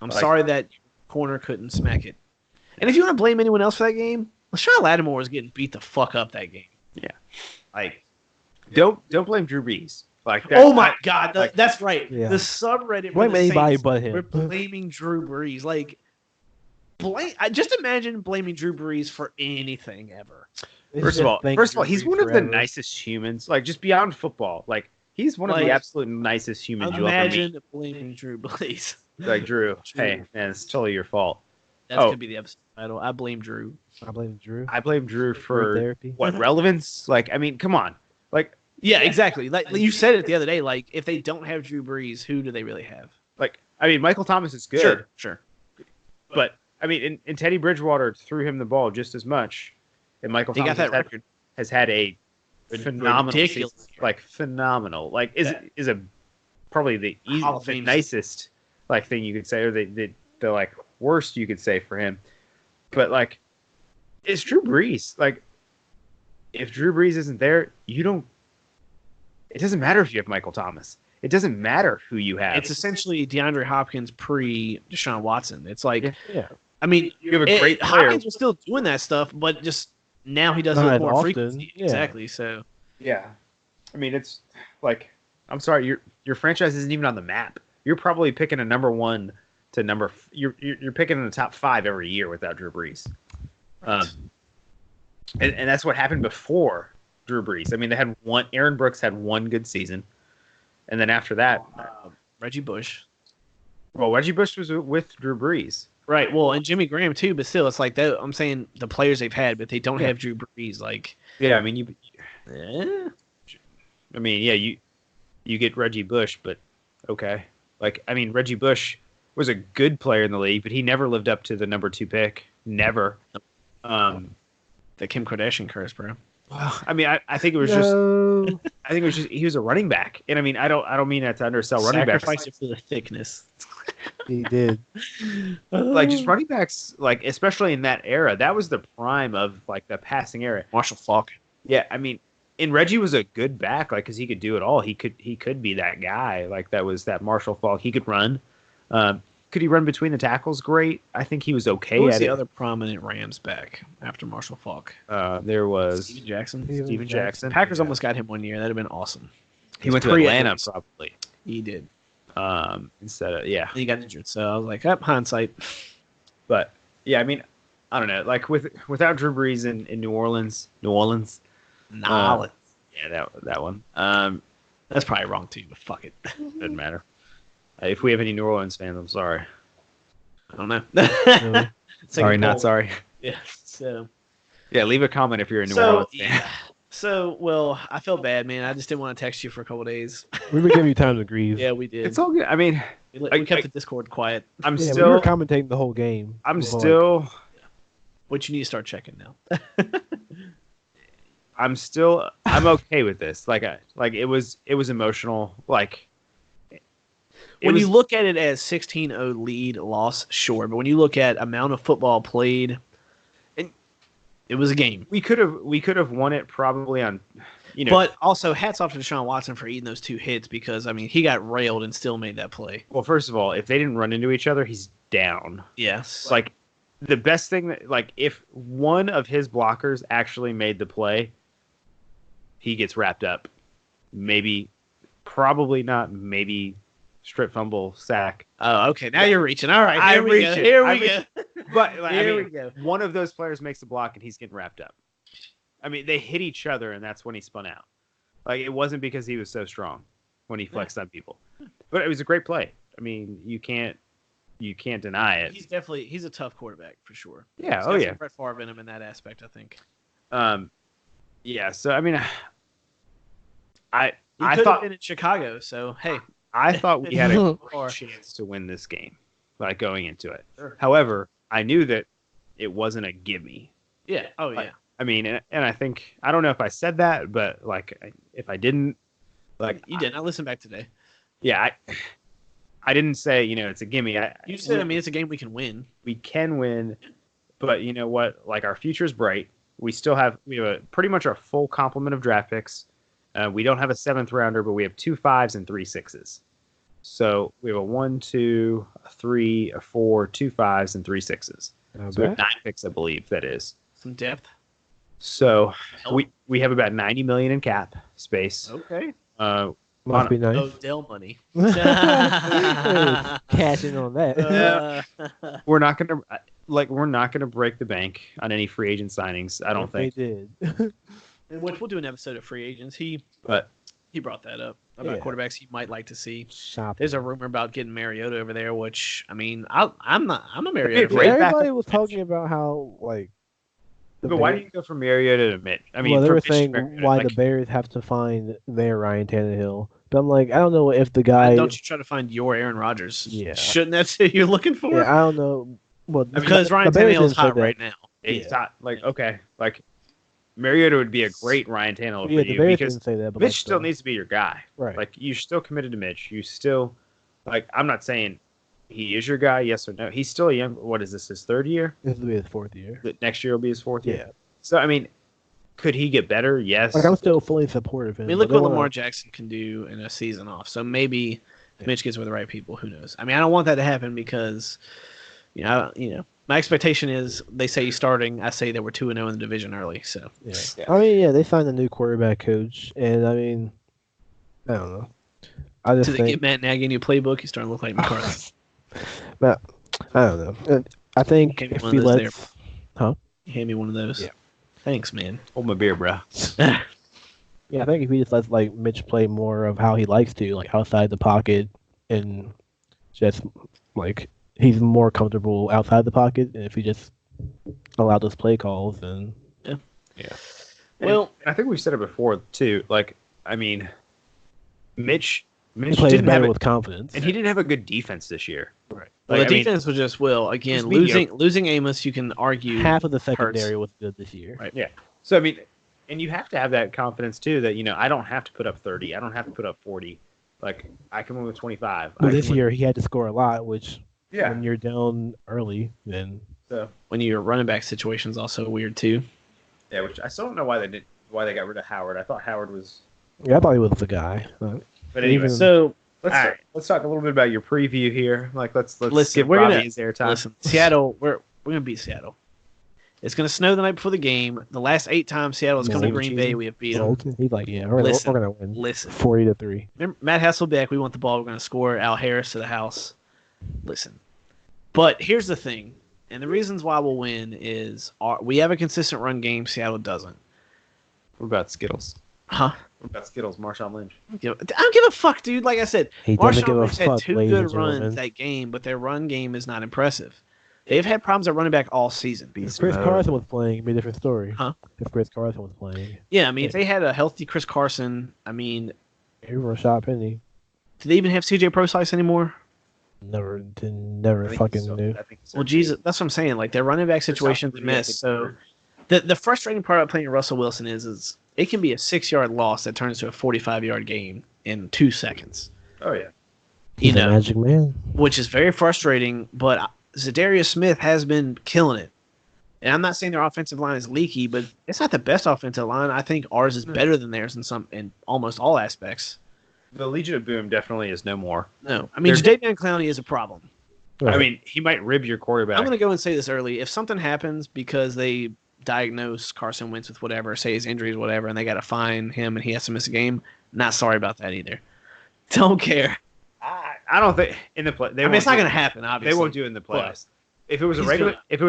I'm sorry that corner couldn't smack it. And if you want to blame anyone else for that game, LaShawn Lattimore was getting beat the fuck up that game. Yeah, like don't blame Drew Brees. Like that, oh my god, that's right. Yeah. The subreddit blame anybody but him. We're blaming Drew Brees. Like, I just imagine blaming Drew Brees for anything ever. First of all, he's one of the nicest humans. Like, just beyond football, like he's one of the absolute nicest humans you'll ever meet. Imagine blaming Drew Brees. Like Drew, hey man, it's totally your fault. That could be the episode title. I blame Drew. I blame Drew for what relevance? Like, I mean, come on. Like, yeah, exactly. Like you said it the other day. Like, if they don't have Drew Brees, who do they really have? Like, I mean, Michael Thomas is good, sure, but I mean, and Teddy Bridgewater threw him the ball just as much, and Michael Thomas has had a phenomenal season. Like phenomenal. Like is probably the nicest like thing you could say, or the like worst you could say for him. But like, it's Drew Brees. Like, if Drew Brees isn't there, you don't. It doesn't matter if you have Michael Thomas. It doesn't matter who you have. It's essentially DeAndre Hopkins pre Deshaun Watson. It's like, yeah. I mean, you have a great player. Hopkins was still doing that stuff, but just now he does it more frequently. Yeah. Exactly. So. Yeah, I mean, it's like, I'm sorry, your franchise isn't even on the map. You're probably picking a #1 to you're picking in the top 5 every year without Drew Brees. And that's what happened before Drew Brees. I mean, Aaron Brooks had one good season, and then after that, Reggie Bush. Well, Reggie Bush was with Drew Brees. Right. Well, and Jimmy Graham too, but still, it's like that. I'm saying the players they've had, but they don't have Drew Brees. Like, yeah, I mean, I mean, yeah, you get Reggie Bush, but okay. Like, I mean, Reggie Bush was a good player in the league, but he never lived up to the #2 pick. Never. The Kim Kardashian curse, bro. Well, I mean, I think it was just he was a running back, and I mean, I don't mean that to undersell running backs. Sacrifice it for the thickness. He did. Like, just running backs, like, especially in that era, that was the prime of like the passing era. Marshall Faulk. Yeah, I mean, and Reggie was a good back, like, because he could do it all. He could be that guy, like that was that Marshall Faulk. He could run. Could he run between the tackles? Great. I think he was okay Who was at the it. other prominent Rams back after Marshall Faulk? There was Steven Jackson. Steven Jackson. Packers almost got him one year. That'd have been awesome. He went to Atlanta, probably. He did. Instead of he got injured. So I was like, hindsight. But yeah, I mean, I don't know. Like without Drew Brees in New Orleans. Yeah, that one. That's probably wrong too, but fuck it. Doesn't matter. If we have any New Orleans fans, I'm sorry. I don't know. Really? Sorry, not sorry. Yeah. So. Yeah, leave a comment if you're a New Orleans fan. Yeah. So, well, I felt bad, man. I just didn't want to text you for a couple days. We were giving you time to grieve. Yeah, we did. It's all good. I mean, we kept the Discord quiet. We were commentating the whole game. I'm still. Which you need to start checking now. I'm okay with this. Like it was emotional. Like when you look at it as 16-0 lead loss, sure, but when you look at amount of football played, it was a game. We could have won it probably on, But also, hats off to Deshaun Watson for eating those 2 hits because he got railed and still made that play. Well, first of all, if they didn't run into each other, he's down. Yes. Like the best thing that if one of his blockers actually made the play, he gets wrapped up. Maybe, probably not. Maybe. Strip fumble, sack. Oh, okay. Now you're reaching. All right, here we go. Here we go. But we go. One of those players makes a block and he's getting wrapped up. I mean, they hit each other and that's when he spun out. Like it wasn't because he was so strong when he flexed on people, but it was a great play. I mean, you can't deny it. He's a tough quarterback for sure. Yeah. He's got some Brett Favre in him in that aspect, I think. Yeah. So I mean, I thought been in Chicago. So hey. I thought we had a chance to win this game, like going into it. Sure. However, I knew that it wasn't a gimme. Yeah. Oh yeah. I mean, and I think I don't know if I said that, but like if I didn't, like you didn't. I listened back today. Yeah, I didn't say it's a gimme. You said it's a game we can win. We can win, but you know what? Like our future's bright. We have pretty much a full complement of draft picks. We don't have a 7th rounder, but we have 2 5s and 3 6s. So we have a 1, 2, a 3, a 4, 2 5s, and 3 6s. So we have 9 picks, I believe that is. Some depth. So we have about $90 million in cap space. Okay. Must be nice. Odell money. Cash in on that. We're not gonna break the bank on any free agent signings. I don't think they did. Which we'll do an episode of free agents. He brought that up about quarterbacks he might like to see. There's a rumor about getting Mariota over there, which I mean, I'm a Mariota. Everybody was talking about how like. But why do you go from Mariota to Mitch? I mean, they were saying why the Bears have to find their Ryan Tannehill. But I'm like, I don't know if the guy. Don't you try to find your Aaron Rodgers? Yeah. Shouldn't that who you're looking for? Yeah, I don't know. Well, because Ryan Tannehill's hot right now. He's hot. Like okay, like. Mariota would be a great Ryan Tannehill for you because say that, but Mitch still needs to be your guy. Right. Like you're still committed to Mitch. You still I'm not saying he is your guy, yes or no. He's still a young. What is this? His 3rd year? This will be his 4th year. Next year will be his 4th year. Yeah. So I mean, could he get better? Yes. Like I'm still fully supportive of him. I mean, look what Lamar Jackson can do in a season off. So maybe Mitch gets with the right people. Who knows? I mean, I don't want that to happen because, my expectation is they say he's starting. I say that we're 2-0 in the division early. So yeah. I mean, they signed a new quarterback coach, and I mean, I don't know. I just think they get Matt Nagy a new playbook. He's starting to look like McCarthy. But I don't know. I think if we let, hand me one of those. Yeah. Thanks, man. Hold my beer, bro. Yeah, I think if we just let Mitch play more of how he likes to, like outside the pocket, and just like. He's more comfortable outside the pocket, and if he just allowed those play calls, then yeah. Well, I think we've said it before too. Like, I mean, Mitch didn't have with confidence, and he didn't have a good defense this year. Right. Well, the defense was just again losing Amos. You can argue half of the secondary was good this year. Right. Yeah. So I mean, and you have to have that confidence too. That I don't have to put up 30. I don't have to put up 40. Like I can win with 25. Well, this year he had to score a lot, which. Yeah. When you're down early, then when your running back situation is also weird too. Yeah, which I still don't know why they got rid of Howard. I thought Howard was. Yeah, I thought he was the guy. But anyway, so let's talk a little bit about your preview here. Like let's give Bobby his airtime. Listen, Seattle, we're gonna beat Seattle. It's gonna snow the night before the game. The last 8 times Seattle has come to Green Bay, we have beat them. He's like, we're gonna win. Listen, 40-3. Remember, Matt Hasselbeck, we want the ball. We're gonna score. Al Harris to the house. Listen. But here's the thing, and the reasons why we'll win is we have a consistent run game. Seattle doesn't. What about Skittles? Huh? What about Skittles? Marshawn Lynch? I don't give a fuck, dude. Like I said, Marshawn Lynch had 2 good runs that game, but their run game is not impressive. They've had problems at running back all season. If Chris Carson was playing, it'd be a different story. Huh? If Chris Carson was playing. Yeah, I mean, if they had a healthy Chris Carson, I mean... Here Rashad Penny. Do they even have CJ Prosise anymore? Never fucking knew. Well, Jesus, that's what I'm saying. Like, their running back situation's a mess. So, the frustrating part about playing Russell Wilson is it can be a 6-yard loss that turns to a 45-yard gain in 2 seconds. Oh yeah. He's a magic man. Which is very frustrating. But Zadarius Smith has been killing it. And I'm not saying their offensive line is leaky, but it's not the best offensive line. I think ours is better than theirs in almost all aspects. The Legion of Boom definitely is no more. No, I mean Jadeveon Clowney is a problem. Right. I mean, he might rib your quarterback. I'm going to go and say this early. If something happens because they diagnose Carson Wentz with whatever, say his injuries, whatever, and they got to fine him and he has to miss a game, not sorry about that either. Don't care. I don't think in the play. I mean, it's not going to happen. Obviously, They won't do it in the playoffs. If it was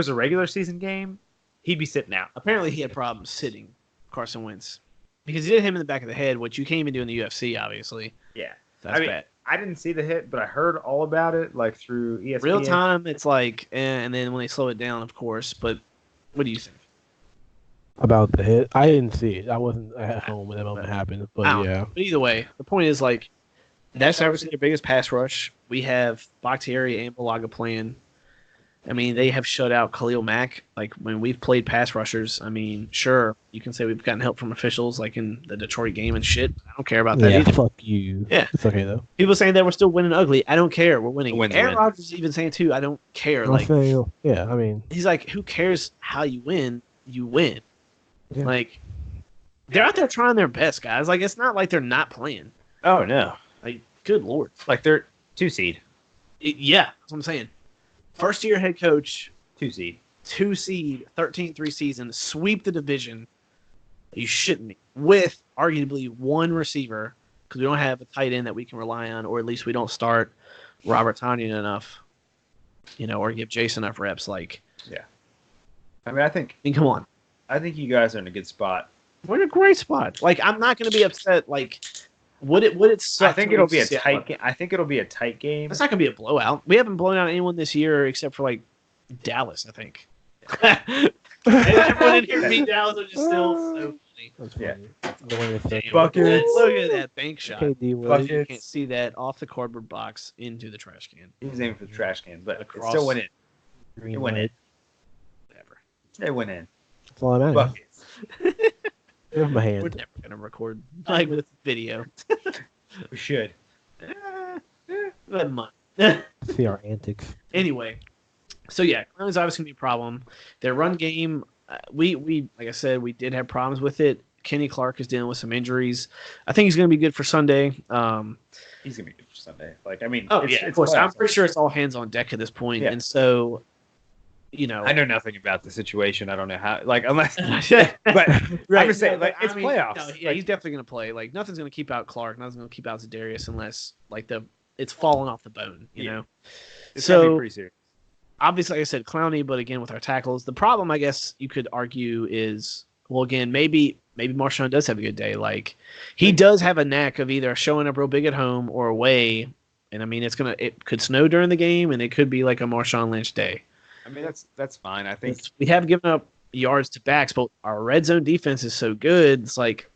a regular season game, he'd be sitting out. Apparently, he had problems sitting Carson Wentz because he did hit him in the back of the head, which you can't even do in the UFC. Obviously, Yeah, that's bad. I didn't see the hit, but I heard all about it, like through ESPN. Real time, it's like, and then when they slow it down, of course. But what do you think? About the hit, I didn't see it. I wasn't at home when that moment happened. But yeah, But either way, the point is like that's obviously their biggest pass rush. We have Bakhtiari and Balaga playing. I mean, they have shut out Khalil Mack. Like when we've played pass rushers, I mean, sure, you can say we've gotten help from officials, like in the Detroit game and shit. I don't care about that yeah, either. fuck you. Yeah. It's okay though. People saying that we're still winning ugly. I don't care. We're winning. Win's Aaron win. Rodgers is even saying too. I don't care. I'm Like saying, yeah, I mean, he's like, who cares how you win? You win. Yeah. Like they're out there trying their best, guys. Like it's not like they're not playing. Oh no, Like good lord. like they're 2 seed, Yeah, that's what I'm saying. First year head coach, 2 seed. 2 seed, 13-3 season, sweep the division. You shouldn't be. With arguably one receiver, because we don't have a tight end that we can rely on, or at least we don't start Robert Tonyan enough, or give Jason enough reps. Like, I mean, I mean, come on. think you guys are in a good spot. We're in a great spot. Like, I'm not going to be upset. Like, would it suck? I think to it'll be a lose to tight Seattle? game. I think it'll be a tight game. It's not going to be a blowout. We haven't blown out anyone this year except for like Dallas, I think. Everyone in here beat Dallas, which is still so funny. that's Yeah. funny. The one that's Damn. Buckets. Look at that bank shot. KD You was. can't see that off the cardboard box into the trash can. He was aiming for the trash can, but it Across. still went in. Green It went in. light. Whatever. It went in. That's all I'm at. Buckets. Give my We're hand. never gonna record like with video. We should. But month. See our antics. Anyway, so yeah, Clowney's obviously gonna be a problem. Their run game, we like I said, we did have problems with it. Kenny Clark is dealing with some injuries. I think he's gonna be good for Sunday. He's gonna be good for Sunday. Like, I mean, Of course. I'm pretty sure it's all hands on deck at this point, Yeah. and so, I know nothing about the situation. I don't know how. Like, unless, Yeah. but Right. I'm just saying, No, like, but it's I mean, playoffs. no, yeah, Like, he's definitely gonna play. Like nothing's gonna keep out Clark. Nothing's gonna keep out Zadarius unless like it's falling off the bone. You know. it's gonna be So pretty serious. obviously, like I said, Clowney, but again with our tackles, the problem I guess you could argue is again maybe Marshawn does have a good day. Like he does have a knack of either showing up real big at home or away. And I mean, it could snow during the game, and it could be like a Marshawn Lynch day. I mean, that's fine. I think We have given up yards to backs, but our red zone defense is so good. It's like,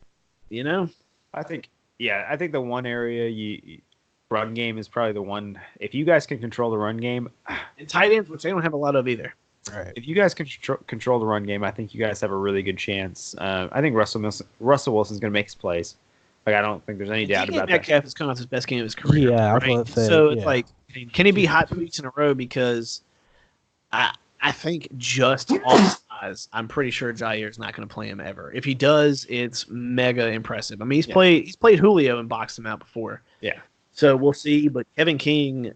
I think the one area run game is probably the one. If you guys can control the run game, and tight ends, which they don't have a lot of either. Right. if you guys can control the run game, I think you guys have a really good chance. I think Russell Wilson's going to make his plays. Like, I don't think there's any doubt about that. Metcalf is coming off his best game of his career. Yeah, I was right? gonna say, So it's yeah. like, can he be hot 2 weeks in a row? Because I think just off size, I'm pretty sure Jair's not going to play him ever. If he does, it's mega impressive. I mean, he's played Julio and boxed him out before. Yeah. So we'll see. But Kevin King,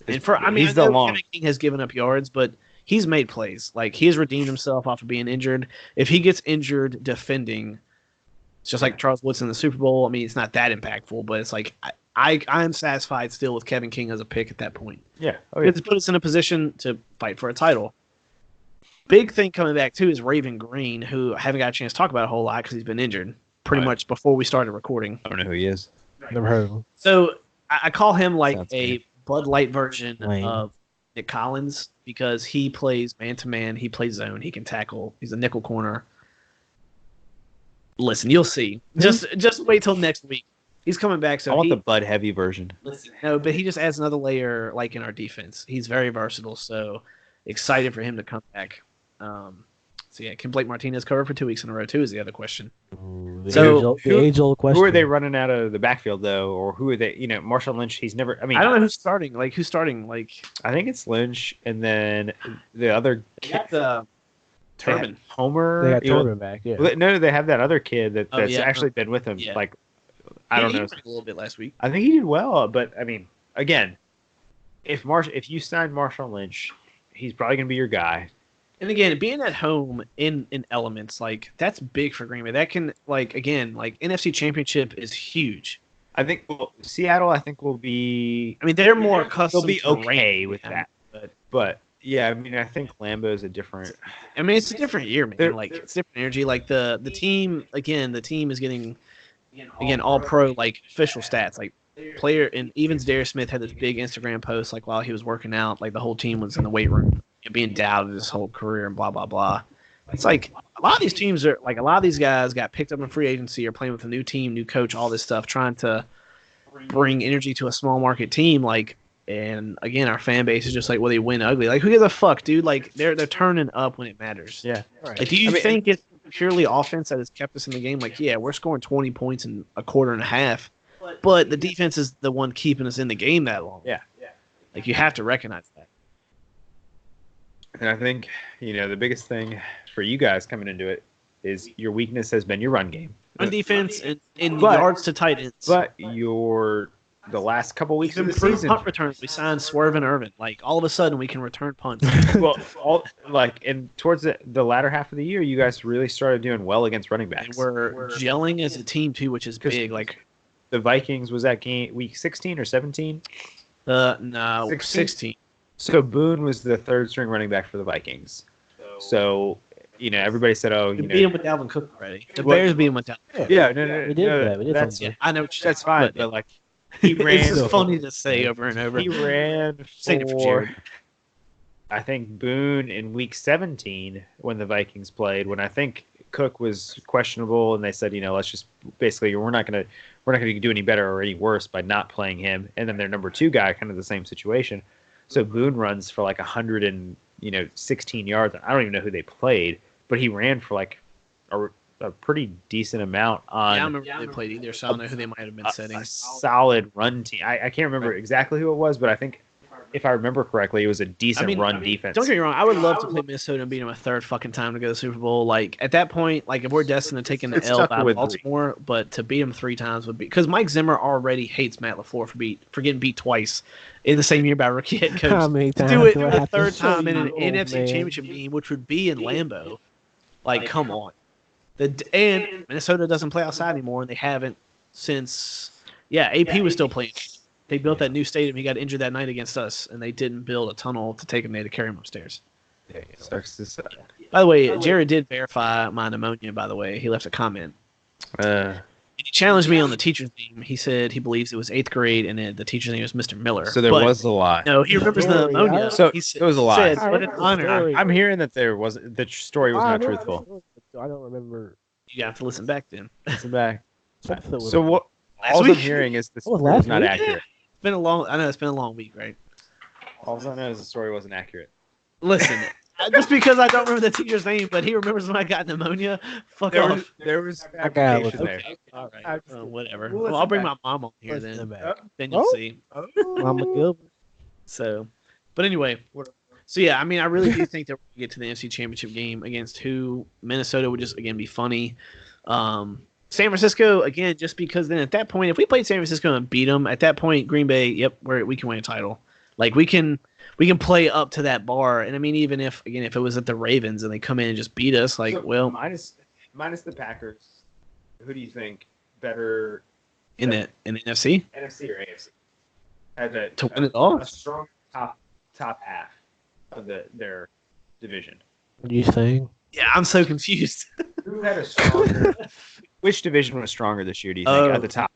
He's I the know long. Kevin King has given up yards, but he's made plays. Like he has redeemed himself off of being injured. If he gets injured defending, it's just like Charles Woodson in the Super Bowl. I mean, it's not that impactful, but it's like I'm satisfied still with Kevin King as a pick at that point. Yeah. Oh, yeah. It's put us in a position to fight for a title. Big thing coming back too is Raven Green, who I haven't got a chance to talk about a whole lot because he's been injured pretty Right. much before we started recording. I don't know who he is. Never heard of him. So I call him like Sounds a Bud Light version Lame. of Nick Collins because he plays man to man, he plays zone, he can tackle, he's a nickel corner. Listen, you'll see. Just wait till next week. He's coming back, so I want the Bud Heavy version. no, but he just adds another layer like in our defense. He's very versatile, so excited for him to come back. So yeah, can Blake Martinez cover for 2 weeks in a row too? Is the other question. The So, age-old question. Who are they running out of the backfield though, or who are they? Marshall Lynch. He's never. I mean, I don't know who's starting. Like who's starting? Like I think it's Lynch, and then the other they kid, got the they have Turbin. Homer. They got Turbin back, yeah. No, they have that other kid that's yeah. actually been with him. Yeah. Like, I don't He know. ran a little bit last week. I think he did well, but I mean, again, if you sign Marshall Lynch, he's probably gonna be your guy. And again, being at home in elements, like that's big for Green Bay. That can like NFC Championship is huge. I think Seattle. I think will be. I mean, they're more accustomed. They'll be to okay rain, with yeah. that. But yeah, I mean, I think Lambeau's a different. I mean, it's a different year, man. They're- Like it's different energy. Like the team again, the team is getting all pro like official stats. Like player and Evans Darius Smith had this big Instagram post like while he was working out. Like the whole team was in the weight room being doubted his whole career and blah blah blah. It's like a lot of these teams are like a lot of these guys got picked up in free agency or playing with a new team, new coach, all this stuff, trying to bring energy to a small market team. Like, and again, our fan base is just like, well, they win ugly. Like, who gives a fuck, dude? Like, they're turning up when it matters. Yeah. Like, do you think it's purely offense that has kept us in the game? Like, yeah, we're scoring 20 points in a quarter and a half, but the defense is the one keeping us in the game that long. Yeah. Like, you have to recognize that. And I think the biggest thing for you guys coming into it is your weakness has been your run game. On defense and in But- yards to tight ends. But the last couple weeks of the improved season, punt returns. We signed Swerve and Irvin. Like all of a sudden, we can return punts. and towards the latter half of the year, you guys really started doing well against running And backs. we're gelling as a team too, which is 'Cause- big. Like The Vikings was that game week 16 or 17. no 16? 16. So Boone was the third string running back for the Vikings. So everybody said, "Oh, We beat him with Dalvin Cook already. The What- Bears beat him with Dalvin. yeah, no, We did that. We did that's something. I know that's fine." But like, he It's ran. just funny to say over and over. He ran Saying it for for. Jared. I think Boone in week 17 when the Vikings played, when I think Cook was questionable, and they said, let's just basically we're not gonna do any better or any worse by not playing him. And then their number 2 guy, kind of the same situation. So Boone runs for like 116 yards. I don't even know who they played, but he ran for like a pretty decent amount on Yeah, I don't remember who they played either, so I don't know who they might have been setting. a solid run team. I can't remember exactly who it was, but I think if I remember correctly, it was a decent run defense. Don't get me wrong. I would love to play Minnesota and beat them a third fucking time to go to the Super Bowl. Like at that point, like if we're destined to take an It's L tougher by with Baltimore, but to beat them 3 times would be because Mike Zimmer already hates Matt LaFleur for getting beat twice in the same year by a rookie head coach. How many To times do it do I for the have to third show time in an you, old NFC man? Championship game, which would be in Lambeau. Like, come on. And Minnesota doesn't play outside anymore, and they haven't since. Yeah, AP was still playing. They built that new stadium. He got injured that night against us, and they didn't build a tunnel to take him there to carry him upstairs. Sucks to suck. By the way, Jared did verify my pneumonia, by the way. He left a comment. He challenged me on the teacher's name. He said he believes it was 8th grade, and the teacher's name was Mr. Miller. So there But was a lie. No, he remembers the Story, pneumonia. So he it was a lie. Said, what an honor. I'm hearing that the story was not truthful. I don't remember. You have to listen back then. Listen back. So So what? Last All I'm week? hearing is the Oh, story last was not week? accurate. It's been a long. I know it's been a long week, right? All I know is the story wasn't accurate. Listen, just because I don't remember the teacher's name, but he remembers when I got pneumonia. Fuck off. There was I got fabrication it. there. Okay, all right, Absolutely. whatever. We'll Well, I'll listen bring back. my mom on here Listen then. back. Then you'll Oh. see. Mama Gilbert. So, but anyway, so yeah, I mean, I really do think that we're gonna get to the NFC Championship game against who Minnesota would just again be funny. San Francisco again, just because then at that point, if we played San Francisco and beat them, at that point, Green Bay, yep, we can win a title. Like we can play up to that bar. And I mean, even if it was at the Ravens and they come in and just beat us, like, So, well, minus the Packers, who do you think better in the NFC NFC or AFC? Had a, to win it all. a strong top half of their division. What are you saying? Yeah, I'm so confused. Who had a stronger? Which division was stronger this year? Do you think at the top?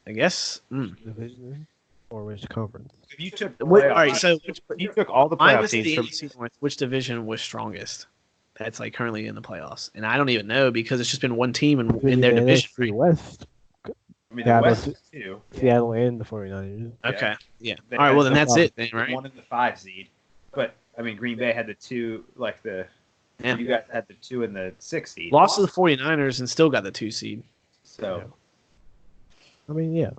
I guess. Division or which conference? If you took All right, so if you took all the playoff minus the teams from NFC North, which division was strongest? That's like currently in the playoffs, and I don't even know because it's just been one team in their division. NFC West, I mean, Yeah, the West but- is 2. Seattle and the 49ers. Okay, yeah. They All right, well then had that's it then, right? 1 and the 5 seed. But I mean, Green Bay had the 2, like the Yeah. You guys had the 2 and the 6 seed. Lost to the 49ers and still got the 2 seed. So, I mean, yeah.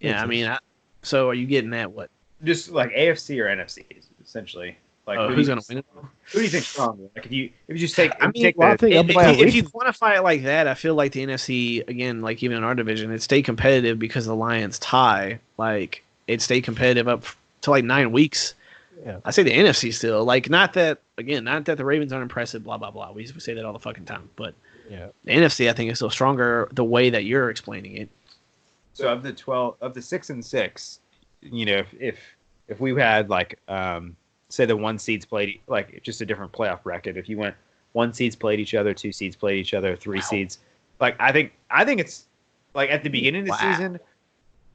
Yeah, I mean, so are you getting at what? just like AFC or NFC, essentially. Like, Who's going to win it? Who do you think's stronger? Like, if you just take, I mean, take well, I the, think if you quantify it like that, I feel like the NFC, again, like even in our division, it stayed competitive because the Lions tie. Like, it stayed competitive up to like 9 weeks. Yeah. I say the NFC still. Like, not that the Ravens aren't impressive, blah, blah, blah. We say that all the fucking time. But Yeah. the NFC, I think, is still stronger the way that you're explaining it. so of the 6 and 6, you know, if we had like say the 1 seeds played like just a different playoff bracket, if you went 1 seeds played each other, 2 seeds played each other, 3 seeds, like I think it's like at the beginning of the season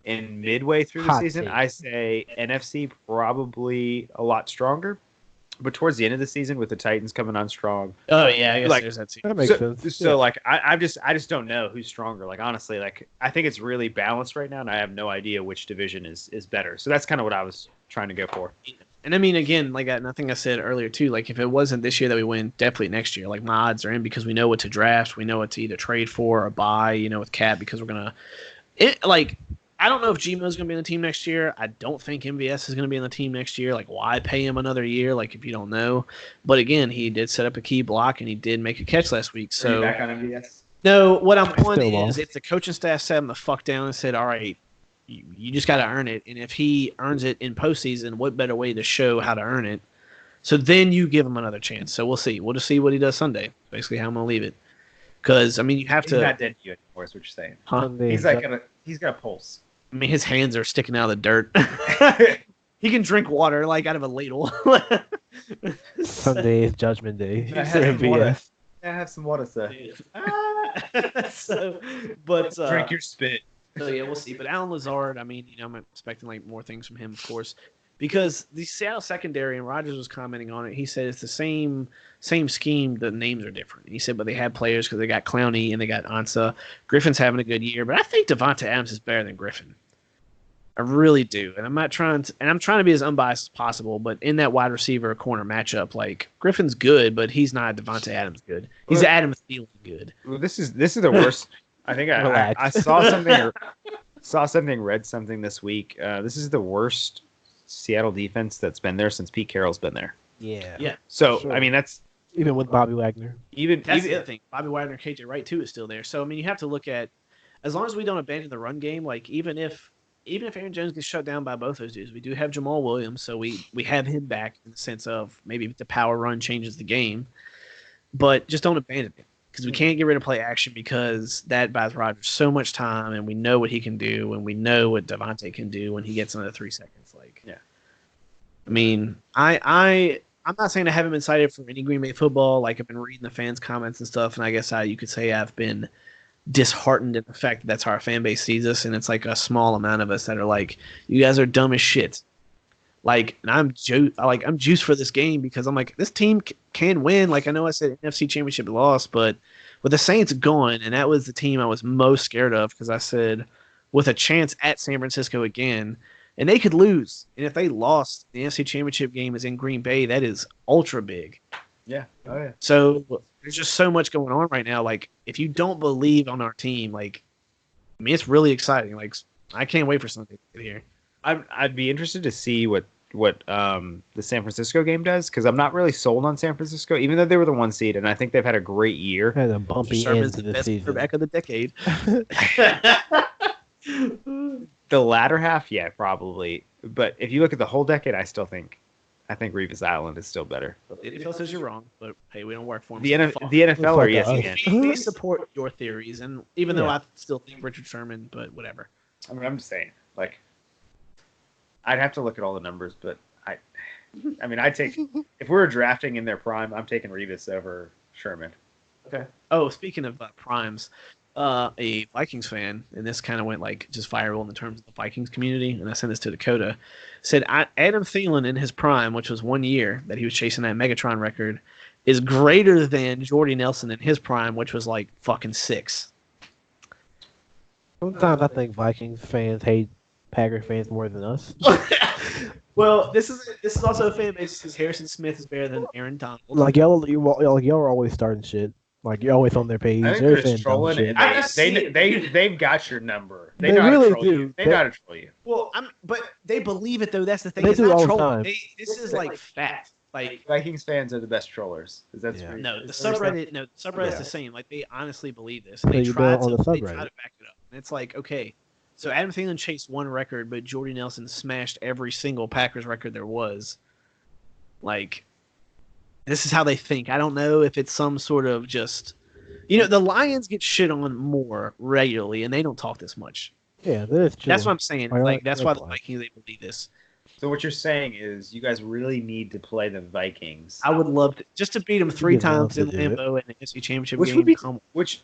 and midway through the season, I say NFC probably a lot stronger. But towards the end of the season, with the Titans coming on strong, Oh, yeah, I guess Like- there's that too. That makes sense. so like I just don't know who's stronger. Like honestly, like I think it's really balanced right now, and I have no idea which division is better. So that's kind of what I was trying to go for. And I mean, again, like I think I said earlier too, like if it wasn't this year that we win, definitely next year. Like my odds are in because we know what to draft, we know what to either trade for or buy. You know, with Cap because we're gonna. I don't know if Gmo's gonna be on the team next year. I don't think MVS is gonna be on the team next year. Like, why pay him another year? Like, if you don't know. But again, he did set up a key block and he did make a catch last week. Are you So back on MVS? no, what I'm on Still is lost. if the coaching staff sat him the fuck down and said, "All right, you just got to earn it," and if he earns it in postseason, what better way to show how to earn it? So then you give him another chance. So we'll see. We'll just see what he does Sunday. Basically, how I'm gonna leave it. Because I mean, you have He's to. not dead to you anymore. Is what you're saying. Huh? He's like he's got a pulse. I mean, his hands are sticking out of the dirt. He can drink water like out of a ladle. Sunday is Judgment Day. I for have some water. MVS. I have some water, sir. But Drink your spit. So yeah, we'll see. But Alan Lazard, I mean, I'm expecting like more things from him, of course, because the Seattle secondary, and Rogers was commenting on it. He said it's the same scheme. The names are different. He said, but they have players because they got Clowney and they got Ansah. Griffin's having a good year, but I think Devonta Adams is better than Griffin. I really do, and I'm trying to be as unbiased as possible. But in that wide receiver corner matchup, like Griffin's good, but he's not Devonta Adams good. He's Adam Thielen good. Well, this is the worst. I think I saw something, read something this week. This is the worst Seattle defense that's been there since Pete Carroll's been there. Yeah. Yeah. So Sure. I mean that's Even with Bobby Wagner. That's the other thing. Bobby Wagner, KJ Wright too is still there. So I mean, you have to look at as long as we don't abandon the run game. Like even if Aaron Jones gets shut down by both those dudes, we do have Jamal Williams, so we have him back in the sense of maybe the power run changes the game, but just don't abandon it because we can't get rid of play action because that buys Rodgers so much time, and we know what he can do, and we know what Devontae can do when he gets another 3 seconds. Like, yeah, I mean, I'm not saying I haven't been excited for any Green Bay football. Like I've been reading the fans' comments and stuff, and I guess you could say I've been disheartened in the fact that that's how our fan base sees us, and it's like a small amount of us that are like, "You guys are dumb as shit." Like, and I'm juiced for this game because I'm like, this team can win. Like I know I said NFC Championship loss, but with the Saints gone, and that was the team I was most scared of because I said with a chance at San Francisco again. And they could lose. And if they lost, the NFC Championship game is in Green Bay. That is ultra big. yeah. Oh yeah. So there's just so much going on right now. Like, if you don't believe on our team, like, I mean, it's really exciting. Like, I can't wait for Sunday to get here. I'd be interested to see what the San Francisco game does because I'm not really sold on San Francisco, even though they were the 1 seed, and I think they've had a great year. Had a bumpy end Sherman's to the the best season. quarterback of the decade. The latter half, yeah, probably. But if you look at the whole decade, I think Revis Island is still better. The NFL says you're wrong, but hey, we don't work for them. The NFL or Fuck us. ESPN. We support your theories, and even though Yeah. I still think Richard Sherman, but whatever. I mean, I'm just saying, like, I'd have to look at all the numbers, but I mean, if we were drafting in their prime, I'm taking Revis over Sherman. Okay. Oh, speaking of primes, a Vikings fan, and this kind of went like just viral in the terms of the Vikings community, and I sent this to Dakota, said Adam Thielen in his prime, which was 1 year that he was chasing that Megatron record, is greater than Jordy Nelson in his prime, which was like fucking 6. Sometimes I think Vikings fans hate Packer fans more than us. Well, this is also a fan base because Harrison Smith is better than Aaron Donald. Like y'all are always starting shit. Like you're always on their page. I think They're they're saying just dumb trolling, shit. and they've got your number. They know how to really troll do. You. They know how to troll you. Well, but they believe it though. That's the thing. They It's do not all the trolling. time. This is like fact. Like Vikings fans are the best trollers. That's Yeah. no, the subreddit. No, the subreddit's Yeah. the same. Like they honestly believe this. So They you try go on the to subreddit. back it up. And it's like okay, so Adam Thielen chased one record, but Jordy Nelson smashed every single Packers record there was. Like, this is how they think. I don't know if it's some sort of just, the Lions get shit on more regularly, and they don't talk this much. Yeah, that's true. That's what I'm saying. Why not? Like that's why the Why? Vikings they believe this. So what you're saying is you guys really need to play the Vikings, I would love to just to beat them 3 You'd love times in to do it. Lambeau in the NFC Championship which game. would be Come on. which.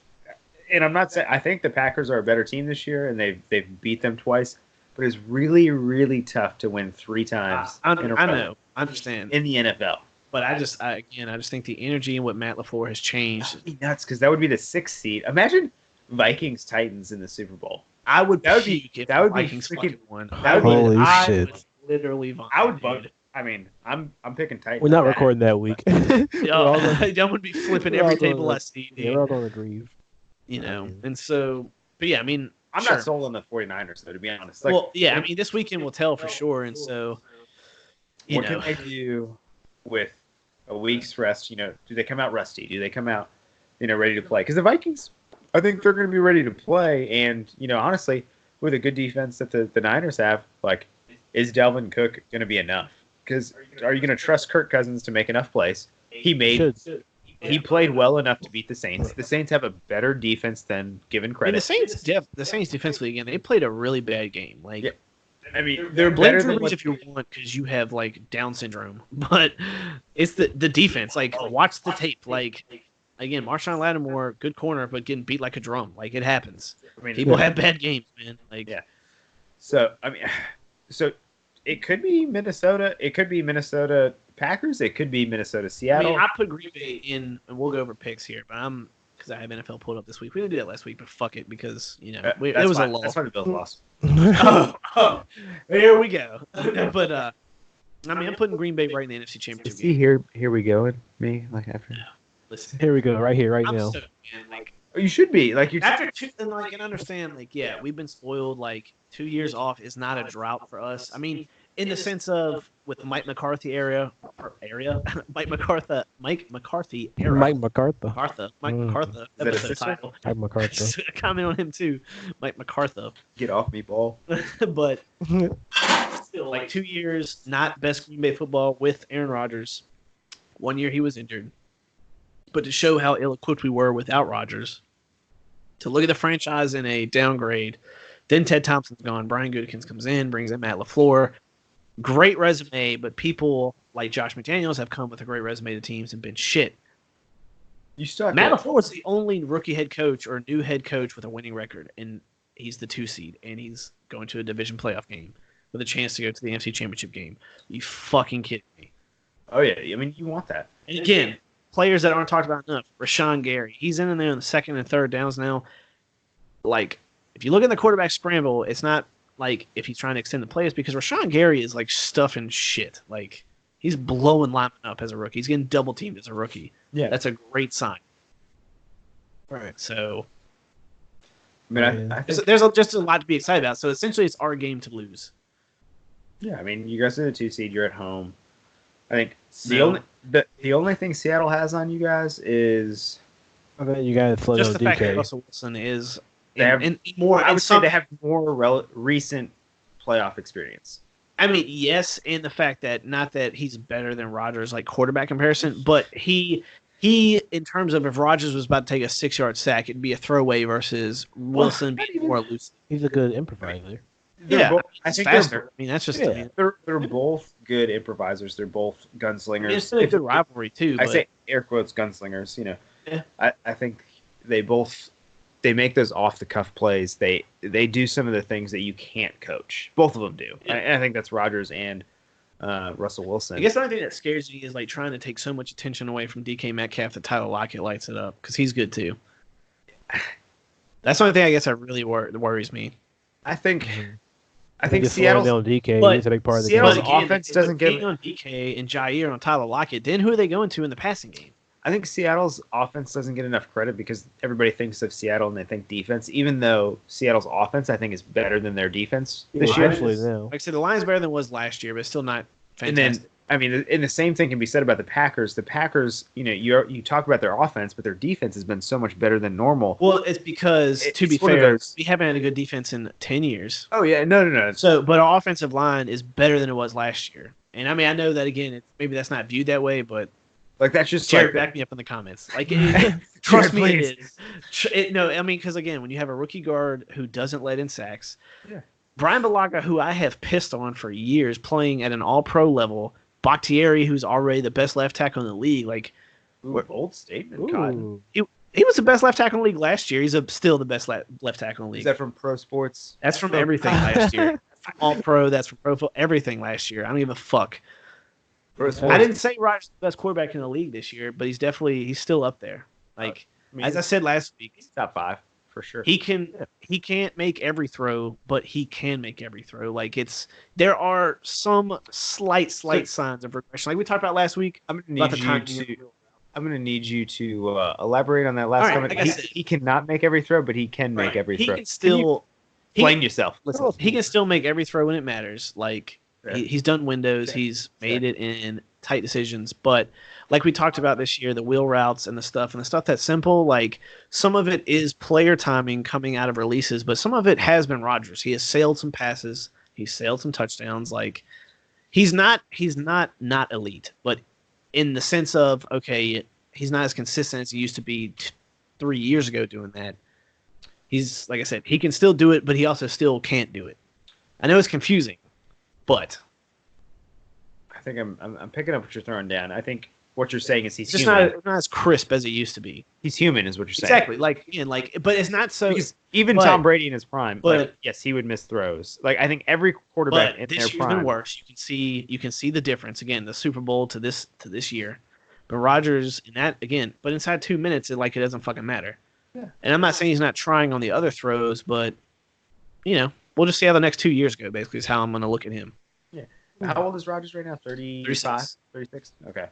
And I'm not saying I think the Packers are a better team this year, and they've beat them twice. But it's really, really tough to win 3 times. I in a row know, I understand, in the NFL. but I just think the energy and what Matt LaFleur has changed. That'd be nuts because that would be the 6th seed. Imagine Vikings Titans in the Super Bowl. I would That would be- puke if that would the be Vikings freaking- fucking won. that would be- Holy I shit. would literally vomit. I would bug. dude. I mean, I'm picking Titans. We're not recording that week. We're all Oh, gonna- that would be flipping we're all every gonna- table I see, dude. Yeah, we're all gonna grieve. And so, but yeah, I mean, I'm sure. not sold on the 49ers though, to be honest. Like, Well, yeah, I mean, this weekend will tell for sure, and so, what can they do with a week's rest? Do they come out rusty? Do they come out, ready to play? Because the Vikings, I think they're going to be ready to play. And honestly, with a good defense that the Niners have, like, is Delvin Cook going to be enough? Because are you going to trust Kirk Cousins to make enough plays? He played well enough to beat the Saints. The Saints have a better defense than given I mean, credit. the Saints defensively again, they played a really bad game. Like, Yeah. I mean, they're blame better Drew than Brees what if you want because you have like Down syndrome, but it's the defense. Like, watch the tape. Like, again, Marshawn Lattimore, good corner, but getting beat like a drum. Like, it happens. I mean, People have bad games, man. Like, Yeah. So it could be Minnesota. It could be Minnesota Packers. It could be Minnesota I Seattle. mean, I put Green Bay in, and we'll go over picks here, but because I have NFL pulled up this week. We didn't do that last week, but fuck it, because it was a lull. That's why the Bills lost. There we go. But I mean, I'm putting Green Bay right in the NFC Championship game. here we go with me like after. Listen, Here we go, right here, right I'm now. stoked, man. Like, Oh, you should be like you. after 2, and understand, like, yeah, we've been spoiled. Like, 2 years off is not a drought for us. I mean, in the sense of with the Mike McCarthy Mike McCarthy era. Mike McCarthy. Mike Mm. McCarthy. Is that Episode official? title. Mike McCarthy. Comment on him too, Mike McCarthy. Get off me, ball. But still, like, 2 years, not best Green Bay football with Aaron Rodgers. 1 year he was injured. But to show how ill-equipped we were without Rodgers, to look at the franchise in a downgrade, then Ted Thompson's gone, Brian Gutekunst comes in, brings in Matt LaFleur. Great resume, but people like Josh McDaniels have come with a great resume to teams and been shit. You stuck. Matt LaFleur was the only rookie head coach or new head coach with a winning record, and he's the 2 seed, and he's going to a division playoff game with a chance to go to the NFC Championship game. Are you fucking kidding me? Oh yeah, I mean you want that. And again, players that aren't talked about enough. Rashawn Gary, he's in there in the 2nd and 3rd downs now. Like, if you look at the quarterback scramble, it's not like if he's trying to extend the plays, because Rashawn Gary is like stuffing shit. Like, he's blowing linemen up as a rookie. He's getting double teamed as a rookie. Yeah. That's a great sign. Right. So I mean, I think, there's just a lot to be excited about. So essentially, it's our game to lose. yeah. I mean, you guys are the 2 seed. You're at home. I think No. the only thing Seattle has on you guys is I bet you guys slow Just down the fact that DK. Russell Wilson is They have more. I in would say some- they have more recent playoff experience. I mean, yes, and the fact that not that he's better than Rodgers, like quarterback comparison, but he in terms of if Rodgers was about to take a 6-yard sack, it'd be a throwaway versus Wilson being more elusive. He's a good improviser. Yeah, I it's think faster. I mean, that's just Yeah. they're both good improvisers. They're both gunslingers. it's still a good rivalry too. I But say air quotes gunslingers. Yeah. I think they make those off the cuff plays. They do some of the things that you can't coach. Both of them do. Yeah. I think that's Rodgers and Russell Wilson. I guess the only thing that scares me is like trying to take so much attention away from DK Metcalf that Tyler Lockett lights it up because he's good too. That's the only thing I guess that really worries me. I think I think Just slowing Seattle's down DK but is a big part of the Seattle's game. But again, offense if doesn't they're give- on DK and Jair on Tyler Lockett. Then who are they going to in the passing game? I think Seattle's offense doesn't get enough credit because everybody thinks of Seattle and they think defense, even though Seattle's offense, I think, is better than their defense this Yeah, year. especially now. Like I said, the line's better than it was last year, but still not And fantastic. then, I mean, and the same thing can be said about the Packers. The Packers, you talk about their offense, but their defense has been so much better than normal. Well, it's because, to be It's one of fair, those- we haven't had a good defense in 10 years. Oh yeah, no. So, but our offensive line is better than it was last year. And I mean, I know that again, maybe that's not viewed that way, but Like that's just Jared, like back me up in the comments. Like, trust me, please. it is. No, I mean, because again, when you have a rookie guard who doesn't let in sacks, Yeah. Brian Bulaga, who I have pissed on for years, playing at an All-Pro level, Bakhtiari, who's already the best left tackle in the league, like Ooh, bold statement. God. Ooh. he was the best left tackle in the league last year. He's still the best left tackle in the Is league. that from Pro Sports? That's from everything last year. All-Pro, that's from Pro Football, everything last year. I don't give a fuck. Pro I Sports. I didn't say Rodgers the best quarterback in the league this year, but he's still up there. Like I mean, as I said last week, he's top 5 for sure. he can't make every throw, but he can make every throw. Like there are some slight signs of regression. Like we talked about last week. I'm gonna About need the you timing to. I'm gonna need you to elaborate on that last All right, comment. like I said- He cannot make every throw, but he can make every he throw. can still Explain yourself. listen. He can still make every throw when it matters. Like Fair. he's done windows. Fair. He's made it in tight decisions. But like we talked about this year, the wheel routes and the stuff that's simple. Like some of it is player timing coming out of releases, but some of it has been Rodgers. He has sailed some passes. He's sailed some touchdowns. Like he's not elite, but in the sense of okay, he's not as consistent as he used to be 3 years ago doing that. He's like I said, he can still do it, but he also still can't do it. I know it's confusing, but I think I'm picking up what you're throwing down. I think what you're saying is he's it's just human. not as crisp as it used to be. He's human, is what you're saying. Exactly. Like again, but it's not so. Because even but- Tom Brady in his prime, but- yes, he would miss throws. Like I think every quarterback But in this their year's prime. been worse. You can see the difference again. The Super Bowl to this year, but Rodgers in that again. But inside 2 minutes, it doesn't fucking matter. Yeah. And I'm not saying he's not trying on the other throws, but we'll just see how the next 2 years go. Basically, is how I'm going to look at him. How old is Rodgers right now? 35? 36. 36? Okay.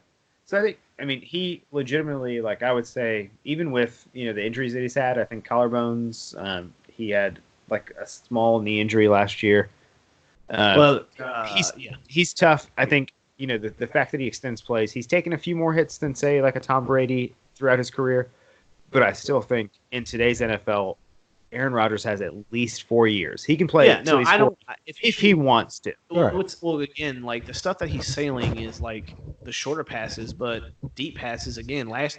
So I mean, he legitimately, like I would say, even with, the injuries that he's had, I think collarbones, he had like a small knee injury last year. He's tough. I think, the fact that he extends plays, he's taken a few more hits than, say, like a Tom Brady throughout his career. But I still think in today's NFL, Aaron Rodgers has at least 4 years. He can play until he's 40 if he wants to. Well, again, like the stuff that he's sailing is like the shorter passes, but deep passes. Again, last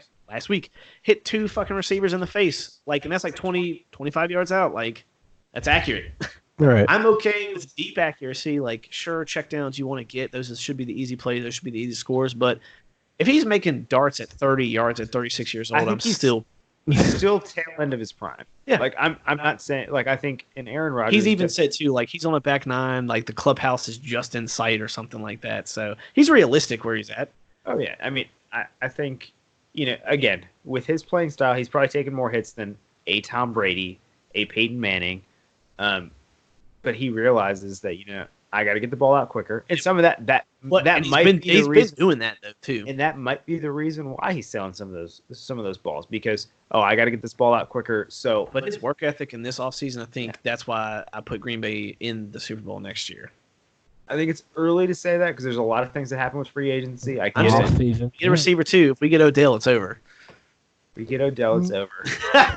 week hit 2 fucking receivers in the face, and that's like 20, 25 yards out. Like that's accurate. All right. I'm okay with deep accuracy. Like sure, checkdowns you want to get those should be the easy plays. Those should be the easy scores. But if he's making darts at 30 yards at 36 years old, I'm still. He's still tail end of his prime. Yeah. Like I'm not saying I think in Aaron Rodgers. He's even said too, he's on a back nine, like the clubhouse is just in sight or something like that. So he's realistic where he's at. Oh yeah, I mean, I think again with his playing style, he's probably taken more hits than a Tom Brady, a Peyton Manning, but he realizes that I got to get the ball out quicker, and some of that might be the reason. He's been doing that though too, and that might be the reason why he's selling some of those balls because I got to get this ball out quicker. So, but his work ethic in this offseason, I think that's why I put Green Bay in the Super Bowl next year. I think it's early to say that because there's a lot of things that happen with free agency. I I'm get just- it. Season. We get a receiver too. If we get Odell, it's over. We get Odell, it's over. I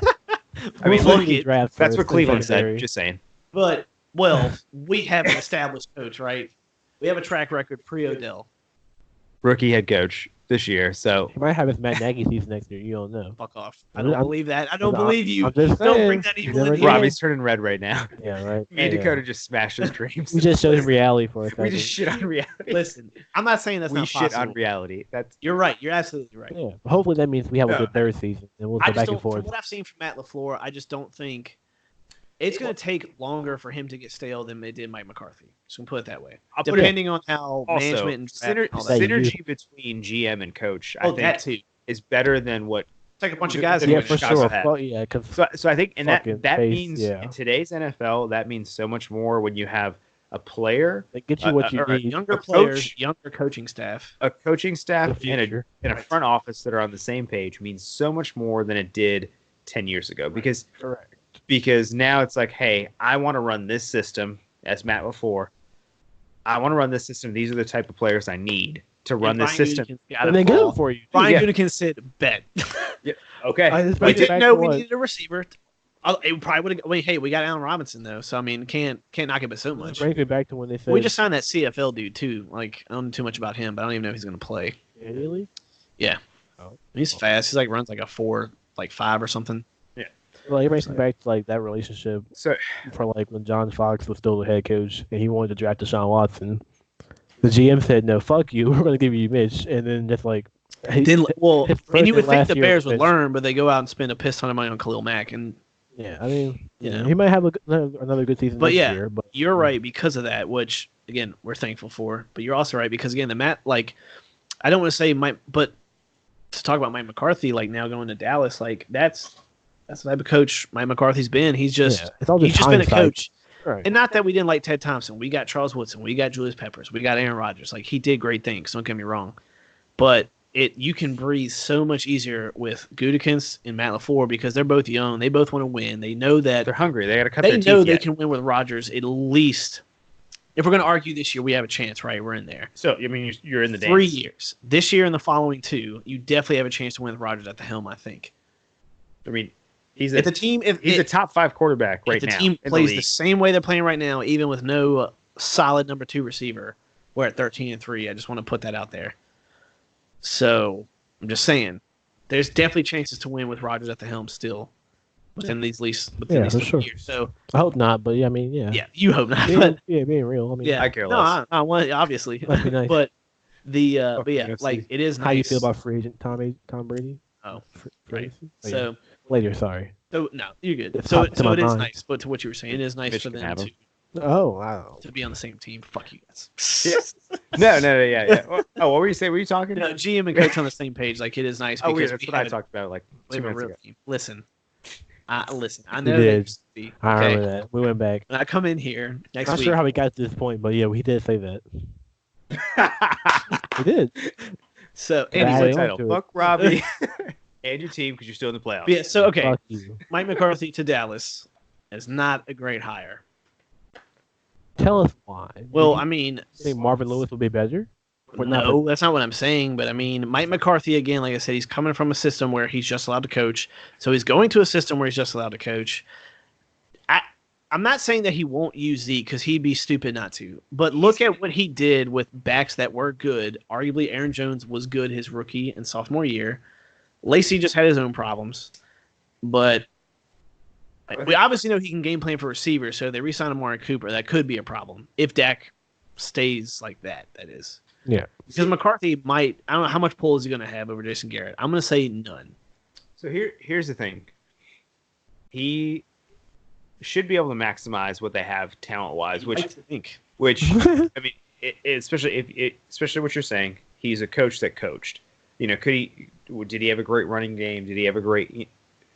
mean, We'll look see at, draft That's first, what Cleveland secondary. said. Just saying. but we have an established coach, right? We have a track record pre-Odell. Rookie head coach this year. So He might have his Matt Nagy season next year. You don't know. Fuck off. I I'm- don't I'm- believe that. I don't I'm- believe you. I'm just Don't saying. bring that You evil never in know. here. Robbie's turning red right now. Yeah, right. Me and Yeah. Dakota just smashed his dreams. We just showed him reality for a second. We just shit on reality. Listen, I'm not saying that's we not shit possible. on reality. That's You're right. You're absolutely right. Yeah. Hopefully that means we have a Yeah. good third season, and we'll I go just back don't. and From forth. what I've seen from Matt LaFleur, I just don't think it's going to take longer for him to get stale than it did Mike McCarthy. So put it that way. I'll put it- Depending on how also management and draft and all that. synergy between GM and coach. I Oh, think that too. is better than what. Take a bunch of guys. Yeah, Yeah, in for Chicago sure. had. Well, yeah, because So I think, and Fucking that face, means yeah. in today's NFL, that means so much more when you have a player, They get you what you or need. younger A coach- players, younger coaching staff. a coaching staff, The and future. a front office that are on the same page means so much more than it did 10 years ago. Correct. Because now it's like, hey, I want to run this system, as Matt before. I want to run this system. These are the type of players I need to run this system. And they get them for you. Brian Yeah. Gutekunst said, "Bet." Okay. I just We make it didn't back know to we what? needed a receiver. It probably would have. Wait, hey, we got Allen Robinson though, so I mean, can't knock it by so This much. brings me back to when they said We just signed that CFL dude too. Like, I don't know too much about him, but I don't even know if he's going to play. really. He's fast. He's like runs like a 4.5 or something. Well, it brings me back to like that relationship So for like when John Fox was still the head coach and he wanted to draft Deshaun Watson. The GM said, "No, fuck you. We're going to give you Mitch." And then just like Then, well, his and you first would think last the year Bears was would Mitch. learn, but they go out and spend a piss ton of money on Khalil Mack. And Yeah, I mean, You yeah, know. he might have another good season But next yeah, year. But you're right because of that, which again we're thankful for. But you're also right because again the Matt, like, I don't want to say Mike, but to talk about Mike McCarthy, like now going to Dallas, like that's the type of coach Mike McCarthy's been. He's just yeah, it's all he's just been a hindsight. coach. Right. And not that we didn't like Ted Thompson. We got Charles Woodson. We got Julius Peppers. We got Aaron Rodgers. Like, he did great things. Don't get me wrong. But you can breathe so much easier with Gutekunst and Matt LaFleur because they're both young. They both want to win. They know that they're hungry. They got to cut they their know teeth they yet. can win with Rodgers at least. If we're going to argue this year, we have a chance, right? We're in there. So, I mean, you're in the 3 dance. years. This year and the following 2, you definitely have a chance to win with Rodgers at the helm, I think. I mean, he's If the team, he's a top 5 quarterback right if the now. team in plays the the league. same way they're playing right now, even with no solid number 2 receiver, we're at 13-3. I just want to put that out there. So I'm just saying, there's definitely chances to win with Rodgers at the helm still within these Yeah, 3 for sure. years. So I hope not, but yeah, I mean, yeah, yeah, you hope not. being, But being real. I mean, yeah, I care no, less. I want obviously, Must be nice. but the Fuck but yeah, UFC. like it is nice. how you feel about free agent Tom Brady? Oh, Free right. agency? Oh, yeah. So Later, sorry. no, you're good. It's So popped to my it is mind. nice. But to what you were saying, it is nice Mitch for can them have 'em. Oh wow. to be on the same team. Fuck you guys. No, yeah. Oh, what were you saying? Were you talking? No, GM and coach on the same page. Like it is nice Oh, because yeah, that's we what I have talked about like we 2 have a minutes real ago. team. Listen. I You know did. that used to be. I Okay. remember that. We went back. When I come in here next Not week. sure how we got to this point, but yeah, we did say that. We did. So Yeah, anyway, I- Title. to it. Fuck Robbie and your team because you're still in the playoffs. yeah. So okay, Fuck you. Mike McCarthy to Dallas is not a great hire. Tell us why. Well, Do I you mean, think Marvin Lewis would be better? Or not? no, that's not what I'm saying. But I mean, Mike McCarthy again, like I said, he's coming from a system where he's just allowed to coach. So he's going to a system where he's just allowed to coach. I'm not saying that he won't use Zeke because he'd be stupid not to. But look at what he did with backs that were good. Arguably, Aaron Jones was good his rookie and sophomore year. Lacey just had his own problems. But we obviously know he can game plan for receivers, so they re-signed Amari Cooper. That could be a problem if Dak stays like that, that is. Yeah. Because McCarthy might, I don't know how much pull is he going to have over Jason Garrett. I'm going to say none. So here's the thing. He should be able to maximize what they have talent-wise, I'd like to think. which I mean, especially what you're saying. He's a coach that coached. You know, did he have a great running game? Did he have a great?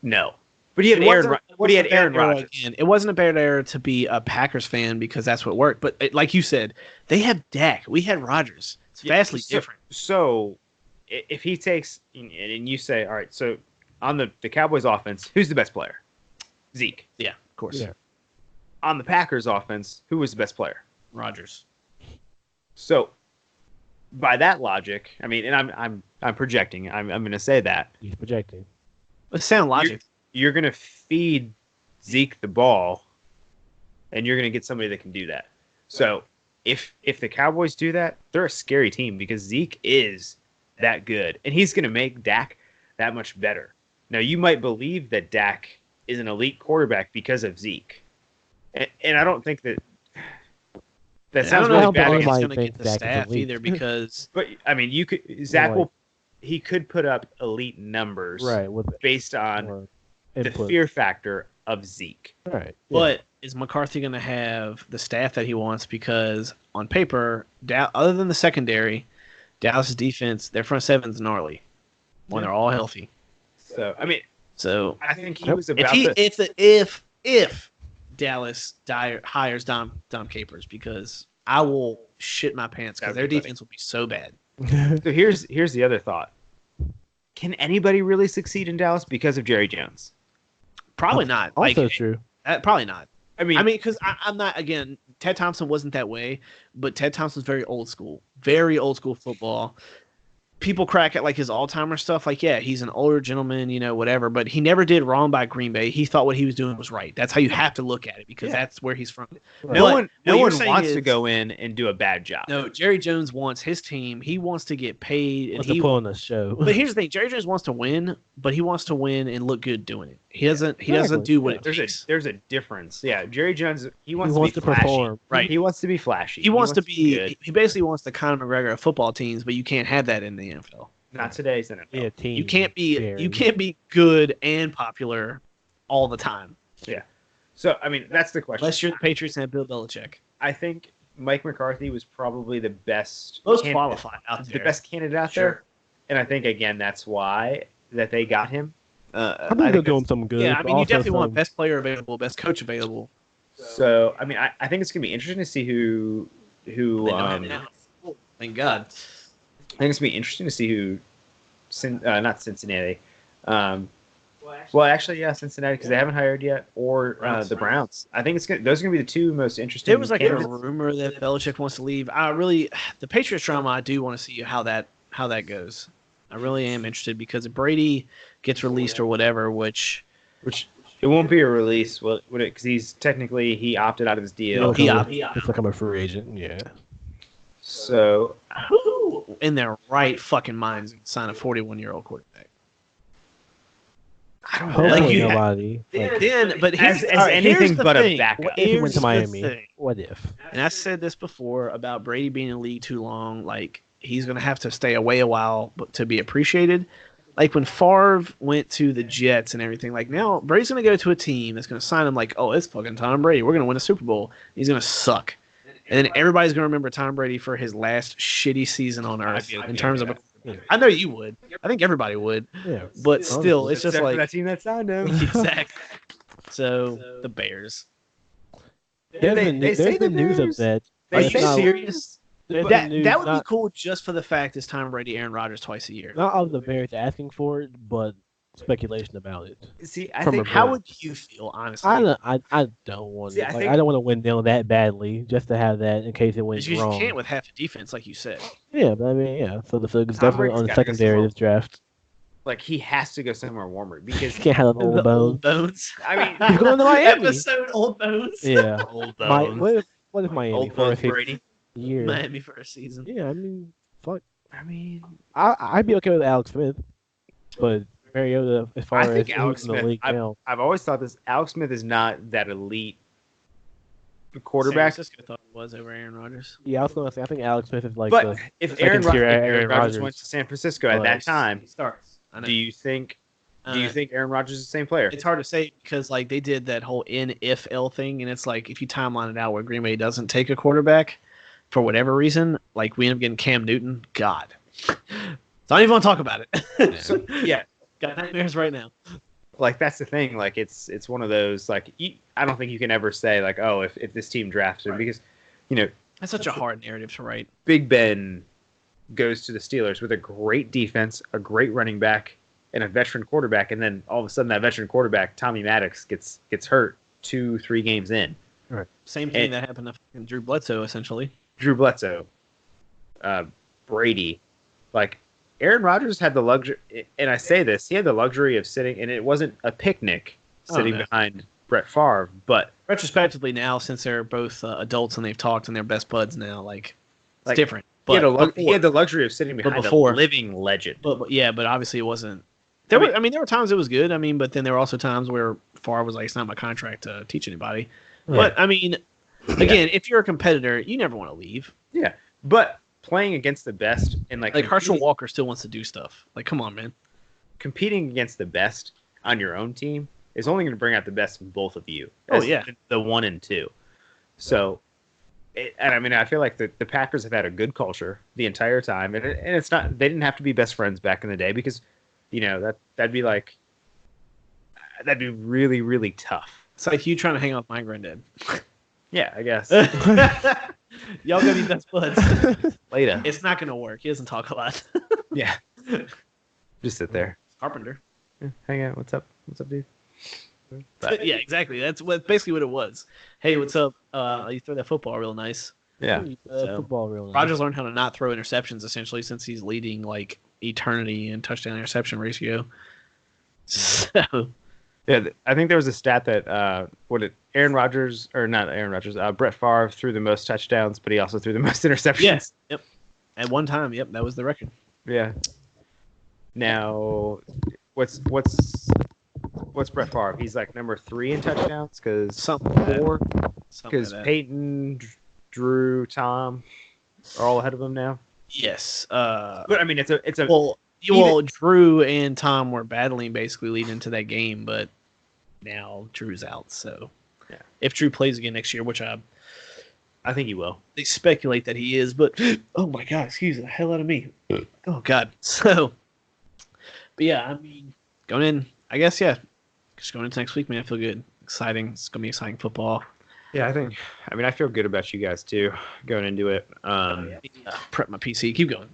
No, but he had Aaron Rodgers. Again, it wasn't a bad era to be a Packers fan because that's what worked. But like you said, they have Dak. We had Rodgers. It's vastly different. So if he takes and you say, all right, so on the Cowboys offense, who's the best player? Zeke. Yeah, of course. Yeah. On the Packers offense, who was the best player? Rodgers. So by that logic, I mean, and I'm projecting. I'm going to say that He's projecting. It's sound logic. you're going to feed Zeke the ball, and you're going to get somebody that can do that. So if the Cowboys do that, they're a scary team because Zeke is that good, and he's going to make Dak that much better. Now, you might believe that Dak is an elite quarterback because of Zeke, and I don't think that I sounds don't know really if bad. Dak is Everybody going to get thinks the Dak is staff elite. either because But I mean, Zach Right. he could put up elite numbers Right. With based on more the input. fear factor of Zeke. Right. But is McCarthy going to have the staff that he wants? Because on paper, other than the secondary, Dallas' defense, their front seven's gnarly when they're all healthy. So I mean, So I think he Yep. was if about he to. if Dallas hires Dom Capers, because I will shit my pants because their defense will be so bad. So here's the other thought. Can anybody really succeed in Dallas because of Jerry Jones? Probably not. Also true. Probably not. I mean, because I'm not, again, Ted Thompson wasn't that way, but Ted Thompson's very old school football. People crack at like his Alzheimer's stuff. Like, yeah, he's an older gentleman, whatever, but he never did wrong by Green Bay. He thought what he was doing was right. That's how you have to look at it, because that's where he's from. No one wants to go in and do a bad job. No, Jerry Jones wants his team. He wants to get paid. Wants to put on the show. But here's the thing: Jerry Jones wants to win, but he wants to win and look good doing it. He doesn't do what it takes. There's a difference. Yeah, Jerry Jones, he wants to flashy. perform. Right. He wants to be flashy. He wants to be. He basically wants the Conor McGregor of football teams, but you can't have that in the NFL. Not today's NFL. Yeah, team. You can't be good and popular all the time. Yeah. So I mean, that's the question. Unless you're the Patriots and have Bill Belichick. I think Mike McCarthy was probably the best, most qualified out there, the best candidate out there, and I think again that's why that they got him. I think they're doing something good. Yeah, I mean, you definitely want best player available, best coach available. So I mean, I think it's gonna be interesting to see who. Thank God. I think it's gonna be interesting to see who, not Cincinnati. Well, actually, yeah, Cincinnati, because they haven't hired yet, or the Browns. I think those are gonna be the two most interesting. There was like a rumor that Belichick wants to leave. The Patriots drama. I do want to see how that goes. I really am interested, because if Brady gets released or whatever, which it won't be a release, would it? Because he opted out of his deal. It's like I'm a free agent. Yeah. So, who in their right fucking minds would sign a 41-year-old quarterback? I don't know. Like nobody. But as anything but a backup. If he went to Miami, what if? And I said this before about Brady being in the league too long. Like, he's going to have to stay away a while to be appreciated. Like when Favre went to the Jets and everything, like now Brady's going to go to a team that's going to sign him like, oh, it's fucking Tom Brady. We're going to win a Super Bowl. He's going to suck. And then everybody's going to remember Tom Brady for his last shitty season on earth in terms of. I know you would. I think everybody would. Yeah. But still, it's just like that team that signed him. Exactly. So the Bears. There's the news of that. Are you serious? That would be cool just for the fact it's Tom Brady, Aaron Rodgers twice a year. Not of the Bears asking for it, but speculation about it. See, I think how would you feel, honestly? I don't want to. I don't want to win down that badly just to have that in case it went wrong. You can't with half a defense, like you said. Yeah, but I mean, yeah. So it's definitely on the secondary this draft. Like, he has to go somewhere warmer because he can't have old bones. I mean, he's going to Miami. Episode Old Bones. Yeah, Old Bones. What if Miami? Old Bones Brady. Year. Miami for a season. Yeah, I mean, fuck. I mean, I'd be okay with Alex Smith, but Mariota, as far as Alex Smith, in the league now. I've always thought this. Alex Smith is not that elite quarterback. San Francisco thought it was over Aaron Rodgers. Yeah, I was going to say, I think Alex Smith is like. But if Aaron Rodgers went to San Francisco at that time, he starts. Do you think Aaron Rodgers is the same player? It's hard to say because like they did that whole N-if-L thing, and it's like if you timeline it out where Green Bay doesn't take a quarterback for whatever reason, like we end up getting Cam Newton. God, so I don't even want to talk about it. So, yeah, got nightmares right now. Like that's the thing. Like it's one of those like I don't think you can ever say like, oh, if this team drafts him, because that's such a hard narrative to write. Big Ben goes to the Steelers with a great defense, a great running back, and a veteran quarterback, and then all of a sudden that veteran quarterback, Tommy Maddox, gets hurt 2-3 games in. Right. Same thing that happened to Drew Bledsoe, essentially. Drew Bledsoe, Brady, like Aaron Rodgers had the luxury, and I say this, he had the luxury of sitting, and it wasn't a picnic sitting behind Brett Favre, but retrospectively now, since they're both adults and they've talked and they're best buds now, like it's different. But he had the luxury of sitting behind a living legend. But obviously it wasn't. There were times it was good. I mean, but then there were also times where Favre was like, "It's not my contract to teach anybody." Yeah. But I mean, again, if you're a competitor, you never want to leave. Yeah, but playing against the best and like Herschel Walker still wants to do stuff. Like, come on, man. Competing against the best on your own team is only going to bring out the best in both of you. Oh yeah, the 1 and 2. So. And I mean, I feel like the Packers have had a good culture the entire time, and it's not. They didn't have to be best friends back in the day because, that'd be really really tough It's like you trying to hang out with my granddad. Yeah, I guess. Y'all gonna be best buds. Later. It's not gonna work. He doesn't talk a lot. Yeah. Just sit there. Carpenter. Yeah, hang out. What's up? What's up, dude? Yeah, exactly. That's basically what it was. Hey, what's up? You throw that football real nice. Yeah. So, Football real nice. Rogers learned how to not throw interceptions essentially since he's leading like eternity in touchdown interception ratio. So Yeah, I think there was a stat that Aaron Rodgers or not Aaron Rodgers, Brett Favre threw the most touchdowns, but he also threw the most interceptions. yes, yep. At one time, yep, that was the record. Yeah. Now, what's Brett Favre? He's like number 3 in touchdowns because Something like that. 4 Something because like that. Peyton, Drew, Tom are all ahead of him now. Yes. But I mean, it's a Well, Drew and Tom were battling basically leading into that game, but now Drew's out. So, yeah. If Drew plays again next year, which I think he will. they speculate that he is, but oh my god, excuse the hell out of me. Oh god. So, but yeah, I mean, going in, I guess just going into next week, man, I feel good, exciting. It's gonna be exciting football. Yeah, I feel good about you guys too going into it. Prep my PC. Keep going.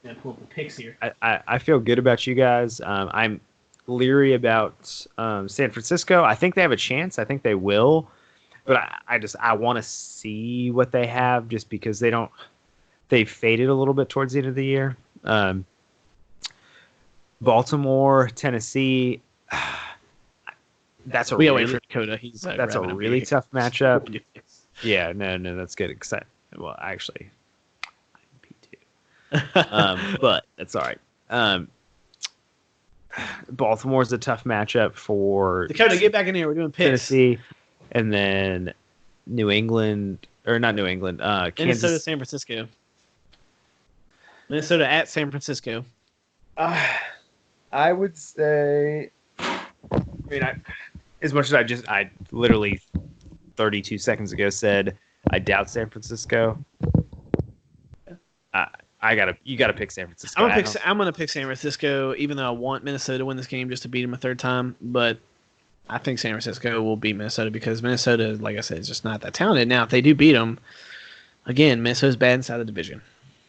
Yeah, pull up the picks here. I feel good about you guys. I'm leery about San Francisco. I think they have a chance. I think they will, but I want to see what they have just because they faded a little bit towards the end of the year. Baltimore, Tennessee. That's a We gotta really, wait for Dakota. He's that's a really tough matchup. Yeah, no, that's good. Excited. Well, actually, I'm P2. But that's all right. Baltimore's a tough matchup for Dakota, get back in here. We're doing picks. Tennessee, and then New England, or not New England, Minnesota, Kansas. San Francisco. Minnesota at San Francisco. I would say, as much as I literally 32 seconds ago said I doubt San Francisco. You gotta pick San Francisco. I'm gonna pick San Francisco, even though I want Minnesota to win this game just to beat them a third time. But I think San Francisco will beat Minnesota because Minnesota, like I said, is just not that talented. Now, if they do beat them, again, Minnesota's bad inside the division.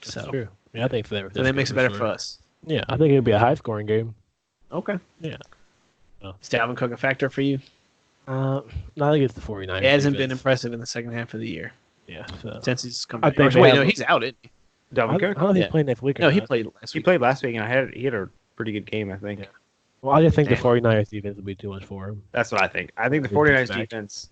So, True. Yeah, I think San Francisco. so that makes it better sure. for us. Yeah, I think it'll be a high scoring game. Okay. Yeah. Is Dalvin Cook a factor for you? I think it's the 49ers. He hasn't been defense. impressive in the second half of the year Yeah. So. since he's come I back. think Wait, they no, have- he's out. Isn't he? Dalvin I Cook. don't know if he's Yeah. playing next week. Or No, he not. played last He week. played last week, and he had a pretty good game. I think. Yeah. Well, I just think the Damn. 49ers defense will be too much for him. That's what I think. I think the He 49ers comes back. defense.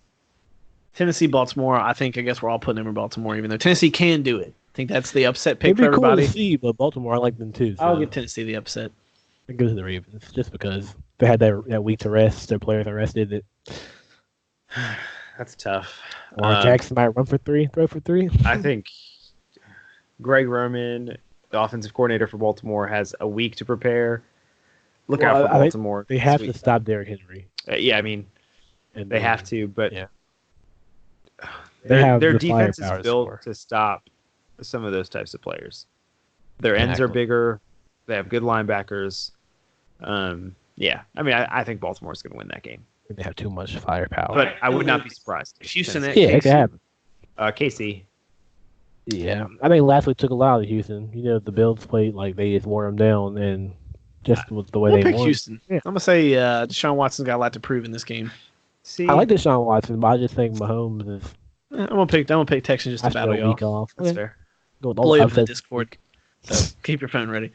Tennessee, Baltimore. I guess we're all putting them in Baltimore, even though Tennessee can do it. I think that's the upset pick It'd be for everybody. cool to see, but Baltimore, I like them too. So I'll give Tennessee the upset. it goes to the Ravens just because they had that week to rest. Their players are rested. That's tough. Lamar Jackson might run for 3, throw for 3. I think Greg Roman, the offensive coordinator for Baltimore, has a week to prepare. Look Well, out for I think Baltimore. They have this to stop Derrick Henry. week. Yeah, I mean, And they have to, but yeah. They have their the defense is firepower to built score. to stop some of those types of players. Their ends are Exactly. bigger. They have good linebackers. Yeah, I mean, I think Baltimore's going to win that game, They have too much firepower. but I would not be surprised. Houston at yeah, it could happen. KC. Yeah, I think last week took a lot of Houston. You know, the Bills played like they just wore them down, and just was the way We'll they pick won. Houston. Yeah. I'm gonna say Deshaun Watson's got a lot to prove in this game. See, I like Deshaun Watson, but I just think Mahomes is I'm gonna pick Texans just to after battle a y'all. week off. that's Okay. fair. Go with Blow all you the up in the upsets. Discord. So keep your phone ready.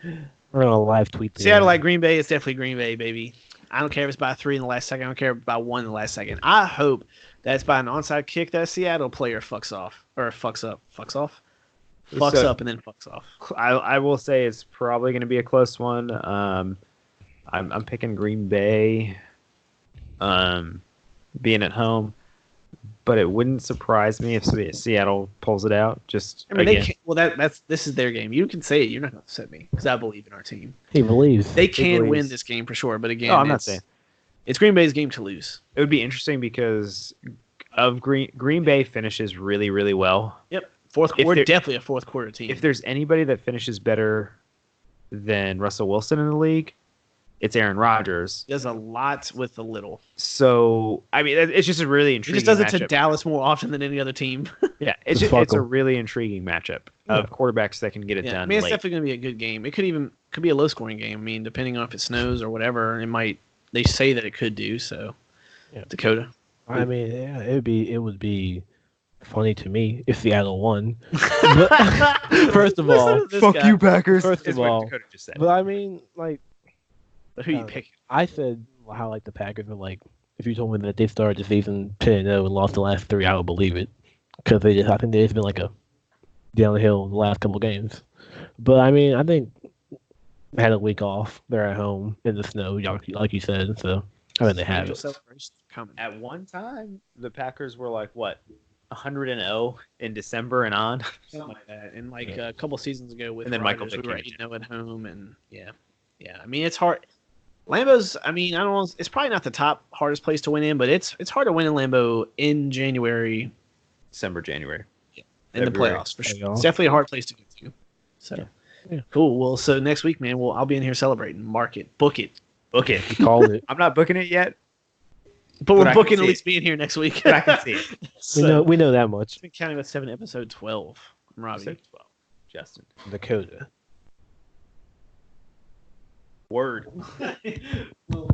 We're gonna live tweet. the- Seattle at Green Bay. It's definitely Green Bay, baby. I don't care if it's by 3 in the last second. I don't care if it's by 1 in the last second. I hope that's by an onside kick that Seattle player fucks off or fucks up, fucks off, fucks So- up and then fucks off. I will say it's probably going to be a close one. I'm picking Green Bay, being at home, but it wouldn't surprise me if Seattle pulls it out. Just I mean, again, they can't, well, this is their game. You can say it. You're not gonna upset me because I believe in our team. He believes. They can believes. win this game for sure. But again, Oh, I'm not it's- saying. it's Green Bay's game to lose. it would be interesting because of Green Bay finishes really, really well. Yep. If We're they're- definitely a fourth quarter team. If there's anybody that finishes better than Russell Wilson in the league, it's Aaron Rodgers. He does a lot with a little. So I mean, it's just a really He intriguing. just does it to matchup. Dallas more often than any other team. Yeah, it's Just it's fuck a 'em. really intriguing matchup of quarterbacks that can get it Yeah, done. I mean, it's late. definitely going to be a good game. It could be a low scoring game. I mean, depending on if it snows or whatever, it might. They say that it could do so. Yeah. Dakota. I mean, yeah, it would be funny to me if Seattle won. But, first of all, Packers. First is of what all, Dakota just said. but I mean, like, But who you pick? I said how like the Packers are like. If you told me that they started the season 10-0 and lost the last 3, I would believe it, because I think they've been like a downhill in the last couple games. But I mean, I think they had a week off. They're at home in the snow, like you said. So I mean, they have Angel it. celebration coming. At one time, the Packers were like what 100-0 in December and on. Something like that. And like a couple seasons ago with And then Michael Rodgers, we were Vick came 8-0 at home, and yeah. I mean, it's hard. Lambeau's. I mean, I don't know. It's probably not the top hardest place to win in, but it's hard to win in Lambeau in January December, January. in the February. playoffs for There sure. you go. It's definitely a hard place to get to. So Yeah. cool. Well, so next week, man, I'll be in here celebrating. Mark it, book it. Book it. You called it. I'm not booking it yet, But I we're can booking see at it. least being here next week. but I can see it. We know that much. It's been counting with 7, episode 12. I'm Robbie. Episode 12. Justin. Dakota. Word. Well,